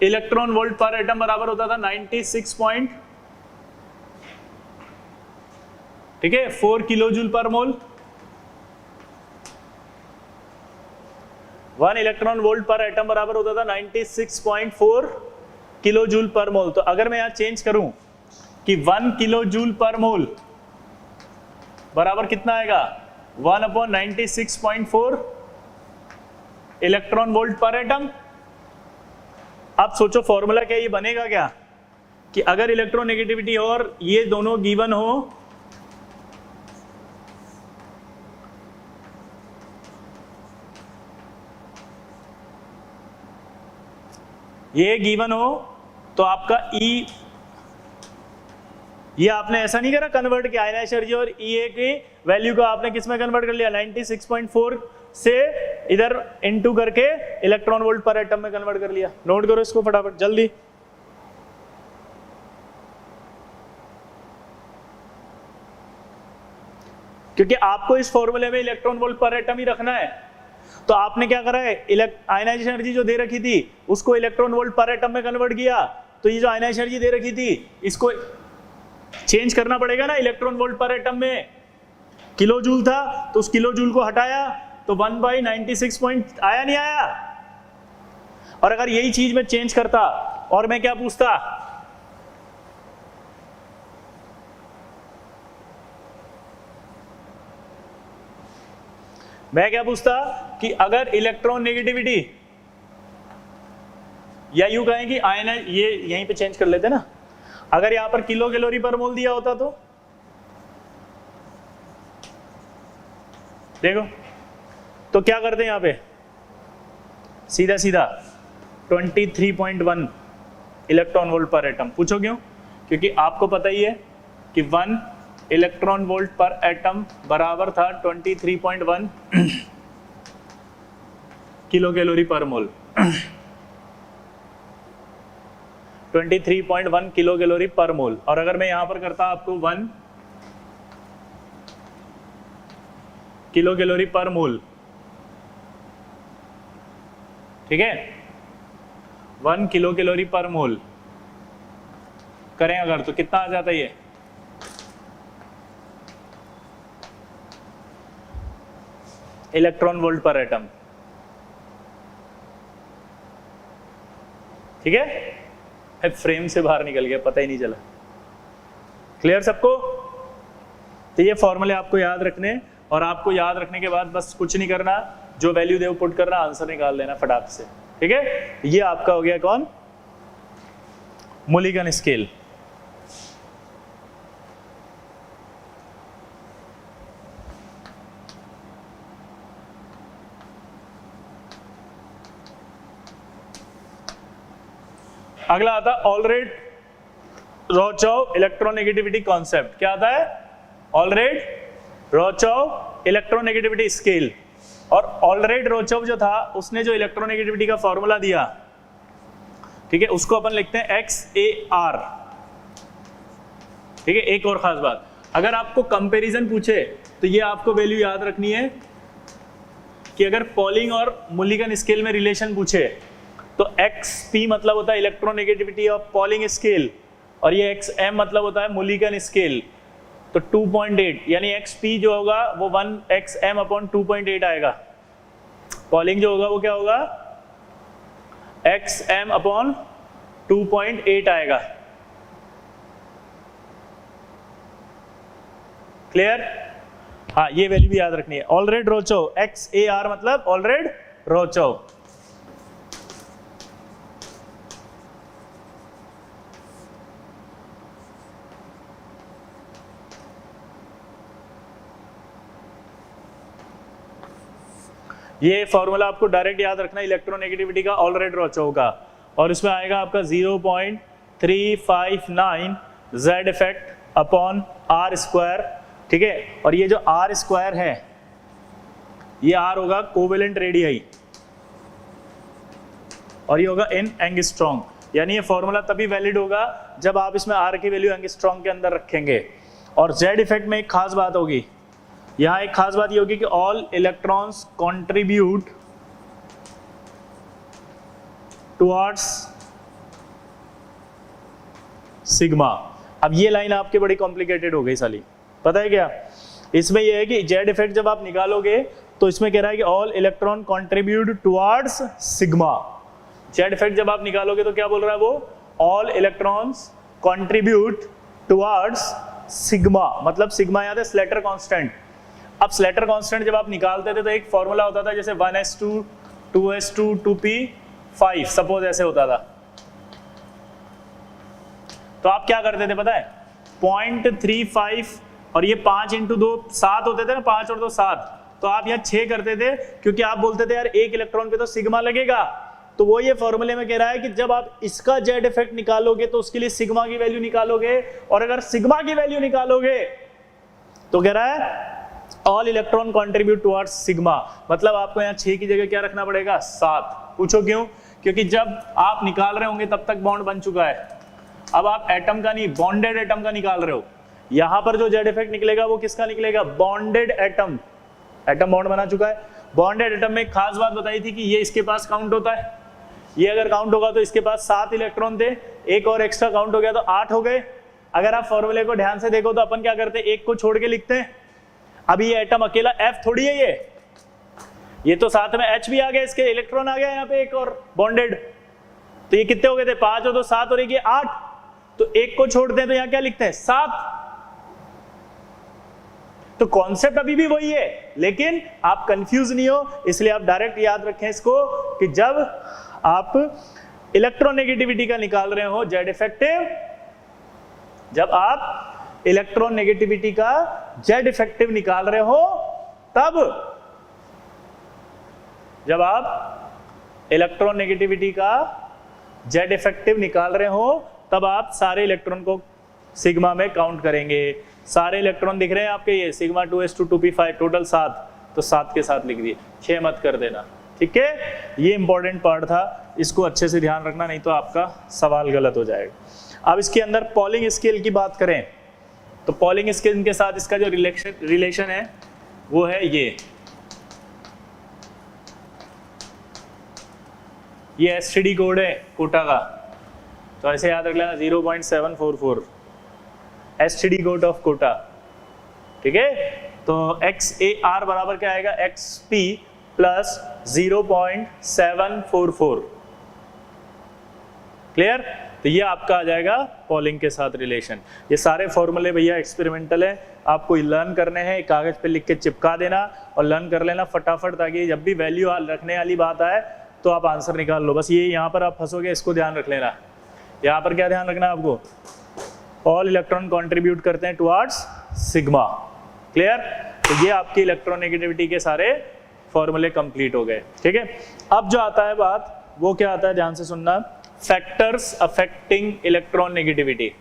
इलेक्ट्रॉन वोल्ट पर एटम बराबर होता था 96 ठीक है 4 किलोजूल पर मोल, 1 इलेक्ट्रॉन वोल्ट पर एटम बराबर होता था 96.4 किलोजूल पर मोल। तो अगर मैं यहां चेंज करूं कि 1 किलोजूल पर मोल बराबर कितना आएगा? 1/96.4 इलेक्ट्रॉन वोल्ट पर एटम। अब सोचो फॉर्मूला क्या ये बनेगा क्या कि अगर इलेक्ट्रोनेगेटिविटी और ये दोनों गिवन हो ये गिवन हो तो आपका E, ये आपने ऐसा नहीं करा कन्वर्ट किया आयनाइज एनर्जी और EA की वैल्यू को आपने किस में कन्वर्ट कर लिया, 96.4 से इधर इनटू करके इलेक्ट्रॉन वोल्ट पर एटम में कन्वर्ट कर लिया। नोट करो इसको फटाफट जल्दी। क्योंकि आपको इस फॉर्मूले में इलेक्ट्रॉन वोल्ट पर एटम ही रखना है, तो आपने क्या करा है, आयनाइज एनर्जी जो दे रखी थी उसको इलेक्ट्रॉन वोल्ट पर एटम में कन्वर्ट किया। तो ये जो आयनाइज एनर्जी दे रखी थी इसको चेंज करना पड़ेगा ना इलेक्ट्रॉन वोल्ट पर एटम में। किलो जूल था तो उस किलो जूल को हटाया तो 1/96 पॉइंट आया, नहीं आया। और अगर यही चीज मैं चेंज करता और मैं क्या पूछता, मैं क्या पूछता कि अगर इलेक्ट्रॉन नेगेटिविटी, या यूं कहें कि आयन, ये यहीं पे चेंज कर लेते ना, अगर यहां पर किलो कैलोरी पर मोल दिया होता तो देखो, तो क्या करते हैं यहां पे सीधा सीधा 23.1 इलेक्ट्रॉन वोल्ट पर एटम। पूछो क्यों? क्योंकि आपको पता ही है कि 1 इलेक्ट्रॉन वोल्ट पर एटम बराबर था 23.1 किलो कैलोरी पर मोल। 23.1 किलो कैलोरी पर मोल। और अगर मैं यहां पर करता आपको 1 किलो कैलोरी पर मोल, ठीक है, 1 किलो कैलोरी पर मोल करें अगर, तो कितना आ जाता है ये, इलेक्ट्रॉन वोल्ट पर एटम। ठीक है, फ्रेम से बाहर निकल गया, पता ही नहीं चला। क्लियर सबको? तो ये फॉर्मूले आपको याद रखने, और आपको याद रखने के बाद बस कुछ नहीं करना, जो वैल्यू दे वो पुट करना, आंसर निकाल लेना फटाक से। ठीक है, ये आपका हो गया कौन, मुलिगन स्केल। अगला आता है ऑलरेड-रोचोव इलेक्ट्रोनेगेटिविटी कॉन्सेप्ट। क्या आता है? ऑलरेड-रोचोव इलेक्ट्रोनेगेटिविटी स्केल। और ऑलरेड-रोचोव जो था उसने जो इलेक्ट्रोनेगेटिविटी का फॉर्मूला दिया, ठीक है, उसको अपन लिखते हैं XAR। ठीक है, एक और खास बात, अगर आपको कंपैरिजन पूछे तो ये आपको वैल्यू याद रखनी है कि अगर पॉलिंग और मुलिगन स्केल में रिलेशन पूछे तो XP मतलब होता है इलेक्ट्रोनेगेटिविटी ऑफ पॉलिंग स्केल, और ये XM मतलब होता है मुलिगन स्केल। तो 2.8 यानी XP जो होगा वो 1XM अपॉन 2.8 आएगा। पॉलिंग जो होगा वो क्या होगा, XM अपॉन 2.8 आएगा। क्लियर? हाँ, ये वैल्यू भी याद रखनी है। ऑलरेड-रोचोव, XAR मतलब ऑलरेड-रोचोव। ये फॉर्मूला आपको डायरेक्ट याद रखना है इलेक्ट्रोनेगेटिविटी का, ऑलरेड-रोचोव का, और इसमें आएगा आपका 0.359 Z effect upon R square. ठीक है, और ये जो R स्क्वायर है ये R होगा कोवेलेंट रेडियाई, और ये होगा इन एंगस्ट्रॉम। यानी ये फॉर्मूला तभी वैलिड होगा जब आप इसमें R की वैल्यू एंगस्ट्रॉम के अंदर रखेंगे। और Z इफेक्ट में एक खास बात होगी, यहां एक खास बात ये होगी कि all electrons contribute towards sigma. अब ये लाइन आपके बड़ी कॉम्प्लिकेटेड हो गई साली, पता है क्या? इसमें ये है कि जेड इफेक्ट जब आप निकालोगे तो इसमें कह रहा है कि all electron contribute towards sigma. Z effect जब आप निकालोगे तो क्या बोल रहा है वो, all electrons contribute towards sigma, मतलब सिग्मा याद है स्लेटर कांस्टेंट। अब स्लेटर कांस्टेंट जब आप निकालते थे तो एक फॉर्मूला होता था जैसे 1s2 2s2 2p5 सपोज ऐसे होता था। तो आप क्या करते थे पता है, 0.35 और ये 5 × 2 7 होते थे ना, 5 और 2 7, तो आप यहाँ 6 करते थे, क्योंकि आप बोलते थे यार एक इलेक्ट्रॉन पे तो सिग्मा लगेगा, तो तो वो ये फॉर्मूले में कह रहा है कि जब आप इसका जेड इफेक्ट निकालोगे तो उसके लिए सिग्मा की वैल्यू निकालोगे, और अगर सिग्मा की वैल्यू निकालोगे तो कह रहा है all electron contribute towards sigma, मतलब आपको यहाँ 6 की जगह क्या रखना पड़ेगा 7। पूछो क्यों? क्योंकि जब आप निकाल रहे होंगे तब तक बॉन्ड बन चुका है, अब आप एटम का नहीं बॉन्डेड एटम का निकाल रहे हो। यहां पर जो जेड इफेक्ट निकलेगा वो किसका निकलेगा? बॉन्डेड एटम, एटम बॉन्ड बना चुका है। बॉन्डेड एटम में खास बात बताई थी कि ये इसके पास काउंट होता है, ये अगर काउंट होगा तो इसके पास 7 इलेक्ट्रॉन थे, एक और एक्स्ट्रा काउंट हो गया तो 8 हो गए। अगर आप फॉर्मूले को ध्यान से देखो तो अपन क्या करते हैं, एक को छोड़ के लिखते हैं। अभी ये एटम अकेला F थोड़ी है, ये तो साथ में H भी आ गया, इसके इलेक्ट्रॉन आ गया यहाँ पे एक और बॉन्डेड, तो ये कितने हो गए थे 5 हो तो 7 और एक 8, तो एक को छोड़ते हैं तो यहाँ क्या लिखते हैं 7। तो कॉन्सेप्ट अभी भी वही है, लेकिन आप कंफ्यूज नहीं हो, इसलिए आप डायरेक्ट याद रखें इसको कि जब आप इलेक्ट्रोनेगेटिविटी का निकाल रहे हो जेड इफेक्टिव, जब आप इलेक्ट्रॉन नेगेटिविटी का जेड इफेक्टिव निकाल रहे हो तब, जब आप इलेक्ट्रॉन नेगेटिविटी का जेड इफेक्टिव निकाल रहे हो तब आप सारे इलेक्ट्रॉन को सिग्मा में काउंट करेंगे। सारे इलेक्ट्रॉन दिख रहे हैं आपके, ये सिग्मा 2s2 2p5 टोटल 7, तो 7 के साथ लिख दिए, 6 मत कर देना, ठीक है। ये इंपॉर्टेंट पार्ट था, इसको अच्छे से ध्यान रखना, नहीं तो आपका सवाल गलत हो जाएगा। अब इसके अंदर पॉलिंग स्केल की बात करें तो पॉलिंग स्केल के साथ इसका जो रिलेशन है वो है ये एसटीडी कोड है कोटा का, तो ऐसे याद रख लेना 0.744 एसटीडी कोड ऑफ कोटा, ठीक है। तो XAR बराबर क्या आएगा, XP प्लस 0.744, क्लियर। तो ये आपका आ जाएगा पॉलिंग के साथ रिलेशन। ये सारे फॉर्मूले भैया एक्सपेरिमेंटल है, आपको लर्न करने हैं, कागज पे लिख के चिपका देना और लर्न कर लेना फटाफट, ताकि जब भी वैल्यू रखने वाली बात आए तो आप आंसर निकाल लो। बस ये यहाँ पर आप फंसोगे, इसको ध्यान रख लेना। यहाँ पर क्या ध्यान रखना है आपको, ऑल इलेक्ट्रॉन कॉन्ट्रीब्यूट करते हैं टुवर्ड्स सिग्मा, क्लियर। तो ये आपकी इलेक्ट्रोनेगेटिविटी के सारे फॉर्मूले कंप्लीट हो गए, ठीक है। अब जो आता है बात वो क्या आता है, ध्यान से सुनना, factors affecting electron negativity.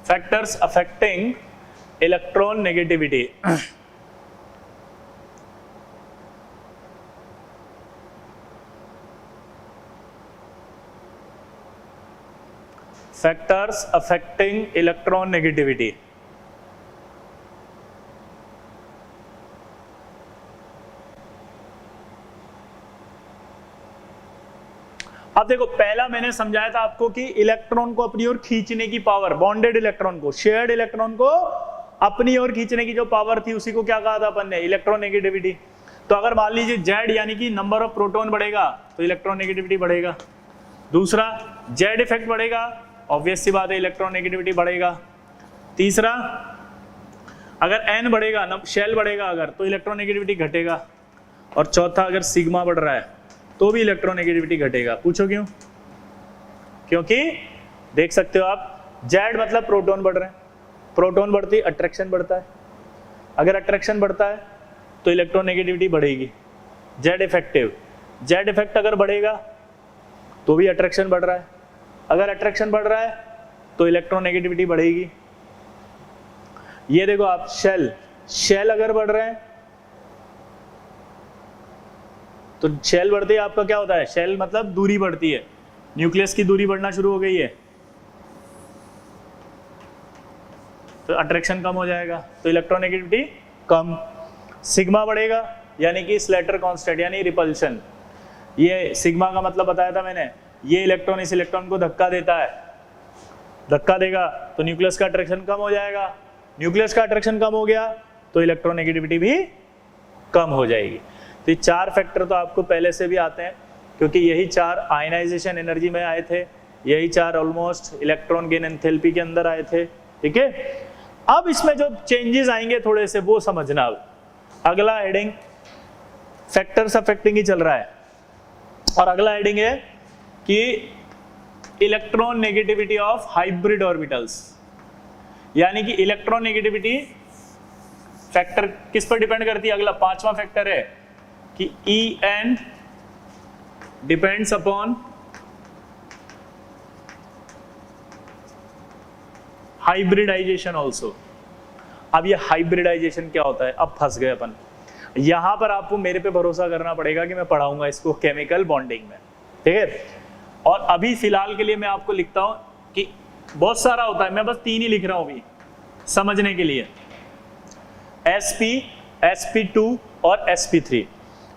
Factors affecting electron negativity. Factors affecting electron negativity. अब देखो, पहला मैंने समझाया था आपको कि इलेक्ट्रॉन को अपनी ओर खींचने की पावर, बॉन्डेड इलेक्ट्रॉन को, शेयर्ड इलेक्ट्रॉन को अपनी ओर खींचने की जो पावर थी उसी को क्या कहा था अपन ने, इलेक्ट्रोनेगेटिविटी। तो अगर मान लीजिए जेड यानी कि नंबर ऑफ प्रोटॉन बढ़ेगा तो इलेक्ट्रोनेगेटिविटी बढ़ेगा। दूसरा, जेड इफेक्ट बढ़ेगा, ऑब्वियस सी बात है इलेक्ट्रोनेगेटिविटी बढ़ेगा। तीसरा, अगर एन बढ़ेगा, शेल बढ़ेगा अगर, तो इलेक्ट्रोनेगेटिविटी घटेगा। और चौथा, अगर सिग्मा बढ़ रहा है तो भी इलेक्ट्रोनेगेटिविटी घटेगा। पूछो क्यों? क्योंकि देख सकते हो आप, जेड मतलब प्रोटॉन बढ़ रहे हैं, प्रोटॉन बढ़ती अट्रैक्शन बढ़ता है, अगर अट्रैक्शन बढ़ता है तो इलेक्ट्रोनेगेटिविटी बढ़ेगी। जेड इफेक्ट अगर बढ़ेगा तो भी अट्रैक्शन बढ़ रहा है, अगर अट्रैक्शन बढ़ रहा है तो इलेक्ट्रोनेगेटिविटी बढ़ेगी। ये देखो आप, शेल अगर बढ़ रहे हैं तो शेल बढ़ते ही आपका क्या होता है, शेल मतलब दूरी बढ़ती है, न्यूक्लियस की दूरी बढ़ना शुरू हो गई है तो अट्रैक्शन कम हो जाएगा, तो इलेक्ट्रोनेगेटिविटी कम। सिग्मा बढ़ेगा यानी कि स्लेटर कांस्टेंट यानी रिपल्शन। ये सिग्मा का मतलब बताया था मैंने, ये इलेक्ट्रॉन इस इलेक्ट्रॉन को धक्का देता है, धक्का देगा तो न्यूक्लियस का अट्रैक्शन कम हो जाएगा, न्यूक्लियस का अट्रैक्शन कम हो गया तो इलेक्ट्रोनेगेटिविटी भी कम हो जाएगी। तो ये 4 फैक्टर तो आपको पहले से भी आते हैं, क्योंकि यही 4 आयनाइजेशन एनर्जी में आए थे, यही 4 ऑलमोस्ट इलेक्ट्रॉन गेन एंथैल्पी के अंदर आए थे, ठीक है। अब इसमें जो चेंजेस आएंगे थोड़े से वो समझना। अब अगला हेडिंग फैक्टर्स अफेक्टिंग ही चल रहा है, और अगला हेडिंग है कि electron negativity of hybrid orbitals, यानी कि इलेक्ट्रॉन नेगेटिविटी फैक्टर किस पर डिपेंड करती है। अगला 5वां फैक्टर है कि En depends upon hybridisation also. अब ये हाइब्रिडाइजेशन क्या होता है, अब फंस गए अपन। यहां पर आपको मेरे पे भरोसा करना पड़ेगा कि मैं पढ़ाऊंगा इसको केमिकल बॉन्डिंग में, ठीक है। और अभी फिलहाल के लिए मैं आपको लिखता हूं कि बहुत सारा होता है, मैं बस 3 ही लिख रहा हूं अभी समझने के लिए, sp, sp2 और sp3।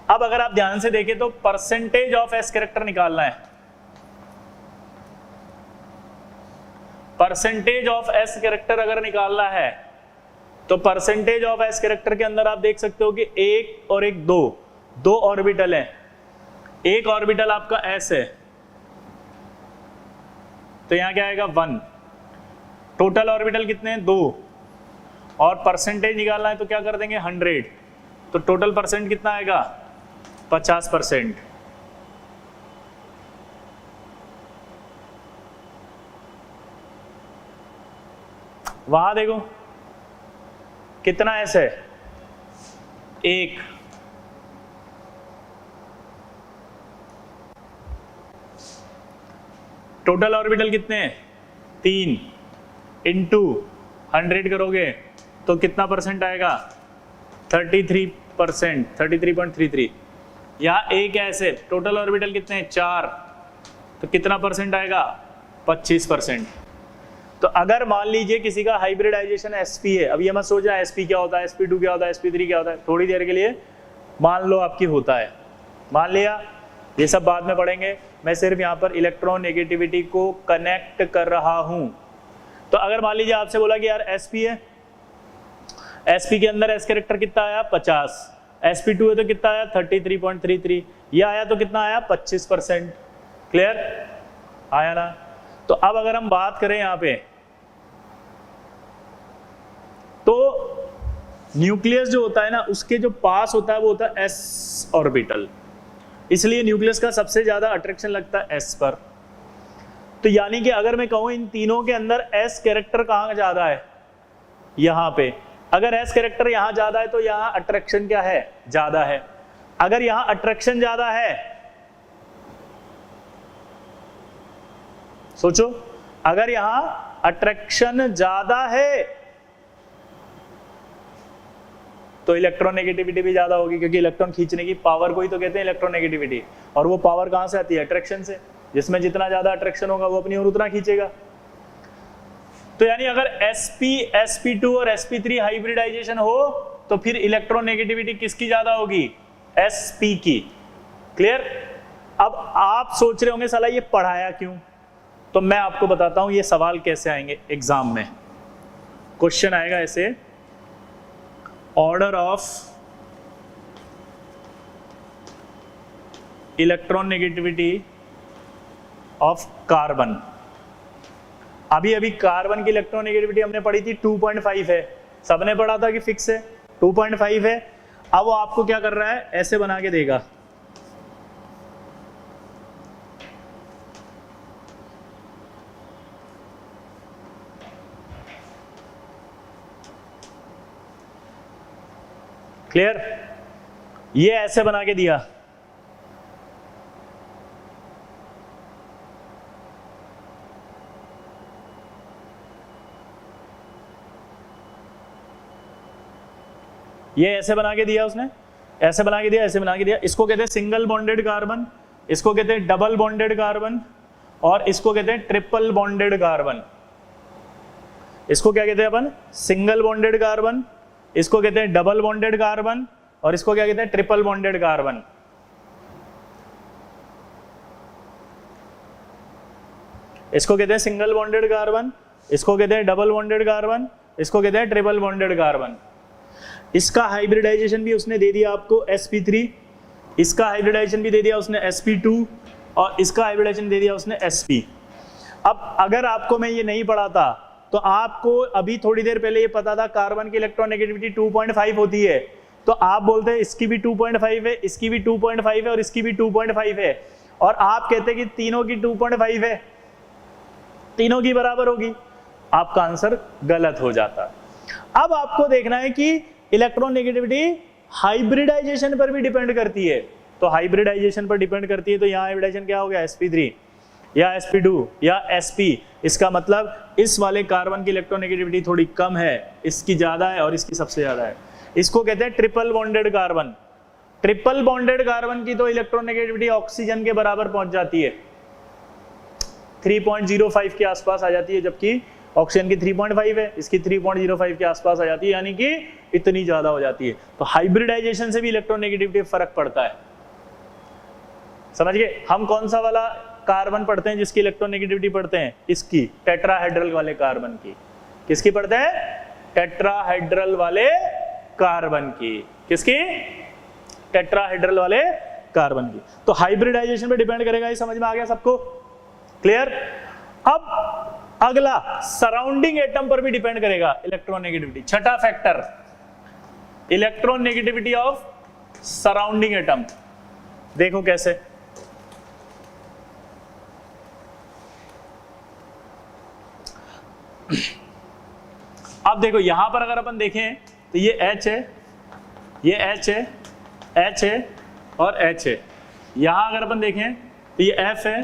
अब अगर आप ध्यान से देखें तो परसेंटेज ऑफ s कैरेक्टर निकालना है। परसेंटेज ऑफ s कैरेक्टर अगर निकालना है तो परसेंटेज ऑफ s कैरेक्टर के अंदर आप देख सकते हो कि 1 और 1 दो ऑर्बिटल है। एक ऑर्बिटल आपका s है तो यहां क्या आएगा 1। टोटल ऑर्बिटल कितने हैं 2, और परसेंटेज निकालना है तो क्या कर देंगे 100, तो टोटल परसेंट कितना आएगा 50%। वहां देखो कितना एस है 1, टोटल ऑर्बिटल कितने हैं 3, इंटू 100 करोगे तो कितना परसेंट आएगा 33%, 33.33। यहाँ एक ऐसे टोटल ऑर्बिटल कितने हैं 4, तो कितना परसेंट आएगा 25%। तो अगर मान लीजिए किसी का हाइब्रिडाइजेशन sp है, अब ये मत सोचना sp क्या होता है, sp2 क्या होता है, sp3 क्या होता है, थोड़ी देर के लिए मान लो आपकी होता है, मान लिया, ये सब बाद में पढ़ेंगे। मैं सिर्फ यहाँ पर इलेक्ट्रॉन नेगेटिविटी को कनेक्ट कर रहा हूं। तो अगर मान लीजिए आपसे बोला कि यार sp है, sp के अंदर s कैरेक्टर कितना आया 50, sp2 है तो कितना आया 33.33, ये आया तो कितना आया 25%। क्लियर आया ना। तो अब अगर हम बात करें यहाँ पे तो न्यूक्लियस जो होता है ना उसके जो पास होता है वो होता है s ऑर्बिटल, इसलिए न्यूक्लियस का सबसे ज्यादा अट्रैक्शन लगता है s पर। तो यानी कि अगर मैं कहूं इन तीनों के अंदर s कैरेक्टर कहां ज्यादा है, यहां पे। अगर s कैरेक्टर यहां ज्यादा है तो यहां अट्रैक्शन क्या है ज्यादा है। अगर यहां अट्रैक्शन ज्यादा है, सोचो अगर यहां अट्रैक्शन ज्यादा है तो इलेक्ट्रॉन नेगेटिविटी भी ज्यादा होगी, क्योंकि इलेक्ट्रॉन खींचने की पावर को ही तो कहते हैं इलेक्ट्रॉन नेगेटिविटी, और वो पावर कहां से आती है अट्रैक्शन से। जिसमें जितना ज्यादा अट्रैक्शन होगा वो अपनी ओर उतना खींचेगा। तो यानी अगर sp, sp2 और sp3 हाइब्रिडाइजेशन हो तो फिर इलेक्ट्रॉन नेगेटिविटी किसकी ज्यादा होगी sp की। क्लियर। अब आप सोच रहे होंगे साला ये पढ़ाया क्यों, तो मैं आपको बताता हूं ये सवाल कैसे आएंगे एग्जाम में। क्वेश्चन आएगा ऐसे, order of electron negativity of carbon. अभी अभी कार्बन की इलेक्ट्रॉन नेगेटिविटी हमने पढ़ी थी 2.5 है, सबने पढ़ा था कि फिक्स है 2.5 है। अब वो आपको क्या कर रहा है ऐसे बना के देगा, क्लियर, ये ऐसे बना के दिया। ये ऐसे बना के दिया उसने, ऐसे बना के दिया, ऐसे बना के दिया। इसको कहते हैं सिंगल बॉन्डेड कार्बन, इसको कहते हैं डबल बॉन्डेड कार्बन, और इसको कहते हैं ट्रिपल बॉन्डेड कार्बन। इसको क्या कहते हैं अपन सिंगल बॉन्डेड कार्बन, इसको कहते हैं डबल बॉन्डेड कार्बन, और इसको क्या कहते हैं ट्रिपल बॉन्डेड कार्बन। इसको कहते हैं सिंगल बॉन्डेड कार्बन, इसको कहते हैं डबल बॉन्डेड कार्बन, इसको कहते हैं ट्रिपल बॉन्डेड कार्बन। इसका हाइब्रिडाइजेशन भी उसने दे दिया आपको sp3, इसका हाइब्रिडाइजेशन भी दे दिया उसने sp2, और इसका हाइब्रिडाइजेशन दे दिया उसने sp। अब अगर आपको मैं ये नहीं पढ़ाता तो आपको अभी थोड़ी देर पहले ये पता था कार्बन की इलेक्ट्रोनेगेटिविटी 2.5 होती है, तो आप बोलते हैं इसकी भी 2.5 है, इसकी भी 2.5 है और इसकी भी 2.5 है, और आप कहते हैं कि तीनों की 2.5 है, तीनों की बराबर होगी। आपका आंसर गलत हो जाता। अब आपको देखना है कि इलेक्ट्रोनेगेटिविटी हाइब्रिडाइजेशन पर भी डिपेंड करती है, तो हाइब्रिडाइजेशन पर डिपेंड करती है, तो यहाँ हाइब्रिडाइजेशन क्या हो गया, sp3 या sp2 या sp। इसका मतलब इस वाले कार्बन की इलेक्ट्रोनेगेटिविटी थोड़ी कम है, इसकी ज्यादा है और इसकी सबसे ज्यादा है। इसको कहते हैं triple bonded carbon. Triple bonded carbon की तो इलेक्ट्रोनेगेटिविटी ऑक्सीजन के बराबर पहुंच जाती है, 3.05 के आसपास आ जाती है, जबकि ऑक्सीजन की 3.5 है, इसकी 3.05 के आसपास आ जाती है, यानी कि इतनी ज्यादा हो जाती है। तो हाइब्रिडाइजेशन से भी इलेक्ट्रोनेगेटिविटी फर्क पड़ता है। समझ गए? हम कौन सा वाला कार्बन पढ़ते हैं जिसकी इलेक्ट्रोनेगेटिविटी पढ़ते हैं? इसकी, टेट्राहेड्रल वाले कार्बन की। किसकी पढ़ते हैं? टेट्राहेड्रल वाले कार्बन की। किसकी? टेट्राहेड्रल वाले कार्बन की। तो हाइब्रिडाइजेशन पे डिपेंड करेगा, ये समझ में आ गया सबको? क्लियर? अब अगला सराउंडिंग एटम पर भी डिपेंड करेगा इलेक्ट्रोनेगेटिविटी। छठा factor, electronegativity of surrounding atom. देखो कैसे। अब देखो यहां पर अगर अपन देखें तो ये H है, ये H है, H है और H है। यहां अगर अपन देखें तो ये F है,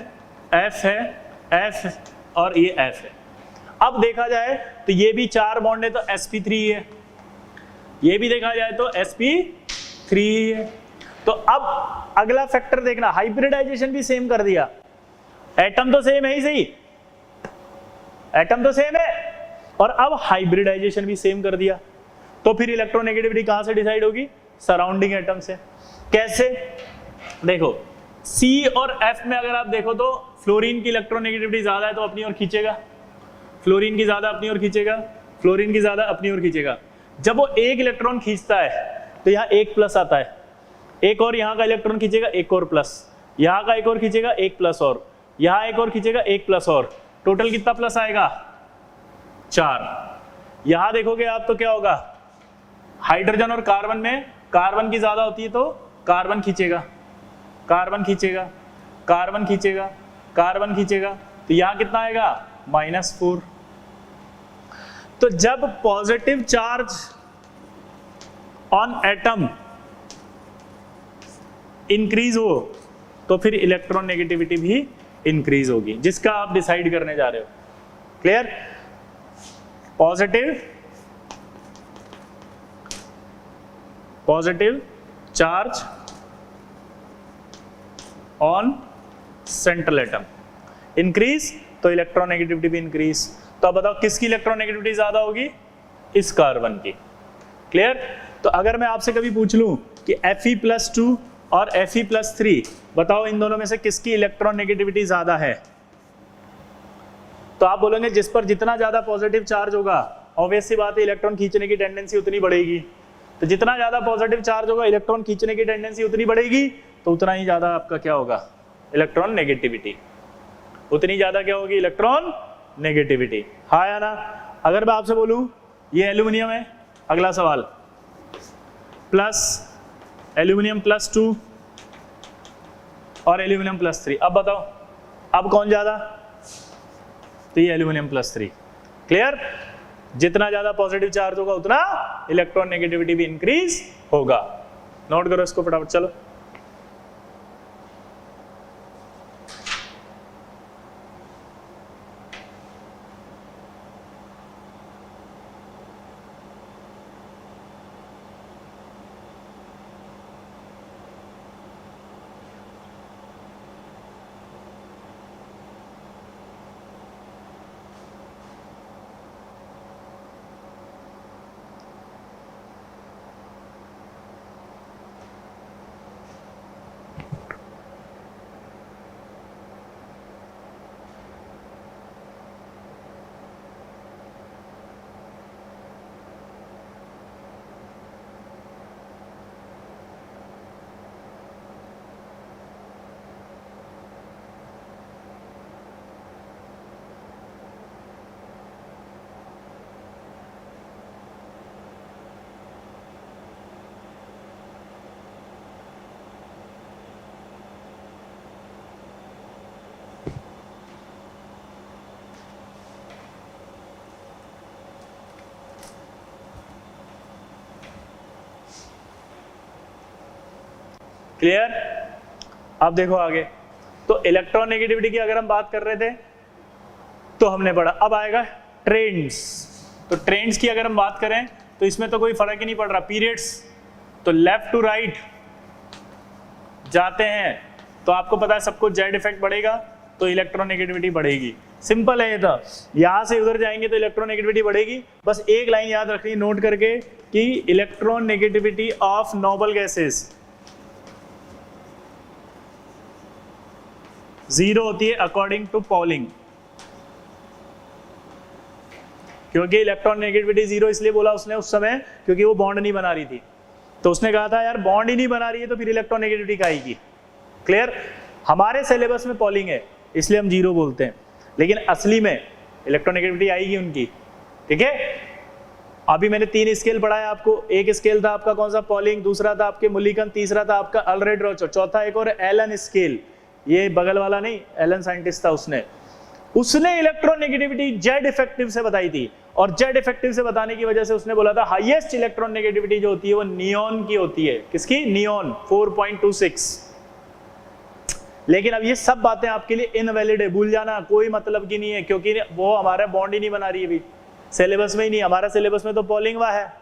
F है, F और ये F है। अब देखा जाए तो ये भी 4 बॉन्ड है तो sp3 है, ये भी देखा जाए तो sp3 है। तो अब अगला फैक्टर देखना, हाइब्रिडाइजेशन भी सेम कर दिया, एटम तो सेम है ही सही, एटम तो सेम है, और अब हाइब्रिडाइजेशन भी सेम कर दिया, तो फिर इलेक्ट्रोनेगेटिविटी कहां से डिसाइड होगी? सराउंडिंग एटम से। कैसे? देखो C और F में अगर आप देखो तो फ्लोरीन की इलेक्ट्रोनेगेटिविटी ज्यादा है तो अपनी ओर खींचेगा, फ्लोरीन की ज्यादा अपनी ओर खींचेगा, फ्लोरीन की ज्यादा अपनी ओर खींचेगा। जब वो एक इलेक्ट्रॉन खींचता है तो यहाँ एक प्लस आता है, एक और यहाँ का इलेक्ट्रॉन खींचेगा एक और प्लस, यहाँ का एक और खींचेगा एक प्लस और, यहाँ एक और खींचेगा एक प्लस और, टोटल कितना प्लस आएगा? 4। यहां देखोगे आप तो क्या होगा, हाइड्रोजन और कार्बन में कार्बन की ज्यादा होती है तो कार्बन खींचेगा, कार्बन खींचेगा, कार्बन खींचेगा, कार्बन खींचेगा, तो यहां कितना आएगा? -4। तो जब positive charge on atom increase हो तो फिर इलेक्ट्रोनेगेटिविटी भी इंक्रीज होगी, जिसका आप डिसाइड करने जा रहे हो। Clear? Positive charge on central atom increase तो इलेक्ट्रोनेगेटिविटी भी इंक्रीज। तो अब बताओ किसकी इलेक्ट्रोनेगेटिविटी ज्यादा होगी? इस कार्बन की। क्लियर? तो अगर मैं आपसे कभी पूछ लूं कि Fe+2 और Fe+3 बताओ इन दोनों में से किसकी इलेक्ट्रोनेगेटिविटी ज्यादा है, तो आप बोलेंगे जिस पर जितना ज्यादा पॉजिटिव चार्ज होगा, ऑब्वियस सी बात है इलेक्ट्रॉन खींचने की टेंडेंसी उतनी बढ़ेगी। तो जितना ज्यादा पॉजिटिव चार्ज होगा इलेक्ट्रॉन खींचने की टेंडेंसी उतनी बढ़ेगी, तो उतना ही ज्यादा आपका क्या होगा? Electron negativity. उतनी ज्यादा क्या होगी? Electron negativity. हाँ या ना? अगर मैं आपसे बोलूं ये एल्यूमिनियम है, अगला सवाल, प्लस एल्यूमिनियम +2 और एल्यूमिनियम +3, अब बताओ अब कौन ज्यादा? तो ये एल्यूमिनियम +3। क्लियर? जितना ज्यादा पॉजिटिव चार्ज होगा उतना इलेक्ट्रॉन नेगेटिविटी भी इंक्रीज होगा। नोट करो इसको फटाफट, चलो। क्लियर? अब देखो आगे, तो इलेक्ट्रोनेगेटिविटी की अगर हम बात कर रहे थे तो हमने पढ़ा, अब आएगा ट्रेंड्स। तो ट्रेंड्स की अगर हम बात करें तो इसमें तो कोई फर्क ही नहीं पड़ रहा, पीरियड्स तो लेफ्ट टू राइट जाते हैं तो आपको पता है सबको जेड इफेक्ट बढ़ेगा तो इलेक्ट्रोनेगेटिविटी बढ़ेगी। सिंपल है ये, तो यहां से उधर जाएंगे तो इलेक्ट्रोनेगेटिविटी बढ़ेगी। बस एक लाइन याद रखनी, नोट करके, कि इलेक्ट्रोनेगेटिविटी ऑफ नोबल गैसेस 0 होती है अकॉर्डिंग टू पॉलिंग। क्योंकि इलेक्ट्रोनेगेटिविटी 0 इसलिए बोला उसने उस समय क्योंकि वो बॉन्ड नहीं बना रही थी, तो उसने कहा था यार बॉन्ड ही नहीं बना रही है तो फिर इलेक्ट्रोनेगेटिविटी का आएगी। क्लियर? हमारे सिलेबस में पॉलिंग है इसलिए हम 0 बोलते हैं, लेकिन असली में इलेक्ट्रोनेगेटिविटी आएगी उनकी। ठीक है? अभी मैंने 3 स्केल पढ़ाया आपको। एक स्केल था आपका कौन सा? पॉलिंग, दूसरा था आपके मुलिकन, तीसरा था आपका अल्रेड-रोचर, चौथा एक और एलन स्केल, ये बगल वाला नहीं, एलन साइंटिस्ट था, उसने इलेक्ट्रोनेगेटिविटी जेड इफेक्टिव से बताई थी। और जेड इफेक्टिव से बताने की वजह से उसने बोला था हाईएस्ट इलेक्ट्रोनेगेटिविटी जो होती है वो नियॉन की होती है। किसकी? नियॉन 4.26। लेकिन अब ये सब बातें आपके लिए इनवैलिड है, भूल जाना, कोई मतलब की नहीं है, क्योंकि वो हमारा बॉन्ड ही नहीं बना रही है अभी, सिलेबस में ही नहीं। हमारा सिलेबस में तो पॉलिंगवा है।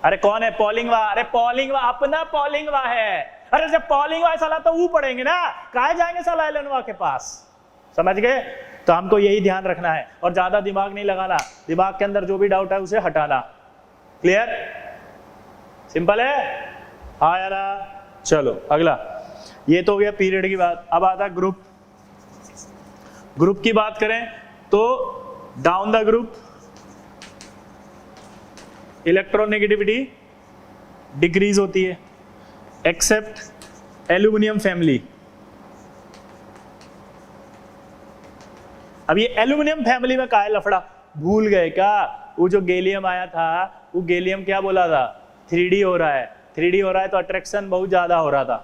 अरे कौन है पॉलिंगवा? अरे पॉलिंगवा अपना पॉलिंगवा है। अरे जब पॉलिंगवा साला तो वो पढ़ेंगे ना, कहाँ जाएंगे साला एलनवा के पास? समझ गए? तो हमको यही ध्यान रखना है और ज्यादा दिमाग नहीं लगाना, दिमाग के अंदर जो भी डाउट है उसे हटाना। क्लियर? सिंपल है? हाँ यार। चलो अगला, ये तो हो गया पीरियड की बात। अब आता ग्रुप। ग्रुप की बात करें तो down the group electronegativity decrease होती है एक्सेप्ट एल्यूमिनियम फैमिली। अब ये एल्यूमिनियम फैमिली में का है लफड़ा? भूल गए क्या? वो जो गैलियम आया था, वो गैलियम क्या बोला था? 3D हो रहा है। 3D हो रहा है तो अट्रैक्शन बहुत ज्यादा हो रहा था।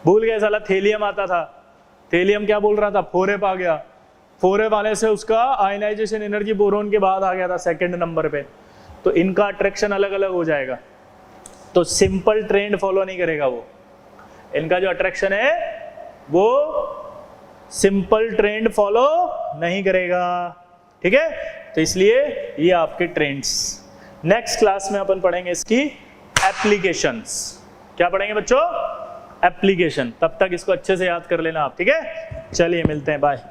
भूल गए साला? थेलियम आता था, थेलियम क्या बोल रहा था? 4f आ गया, 4f आने से उसका आयनाइजेशन एनर्जी बोरोन के बाद आ गया था सेकंड नंबर पे। तो इनका अट्रैक्शन अलग अलग हो जाएगा, तो सिंपल ट्रेंड फॉलो नहीं करेगा वो। इनका जो अट्रैक्शन है वो सिंपल ट्रेंड फॉलो नहीं करेगा। ठीक है? तो इसलिए ये आपके ट्रेंड्स। नेक्स्ट क्लास में अपन पढ़ेंगे इसकी एप्लीकेशंस। क्या पढ़ेंगे बच्चों? एप्लीकेशन। तब तक इसको अच्छे से याद कर लेना आप। ठीक है? चलिए मिलते हैं, बाय।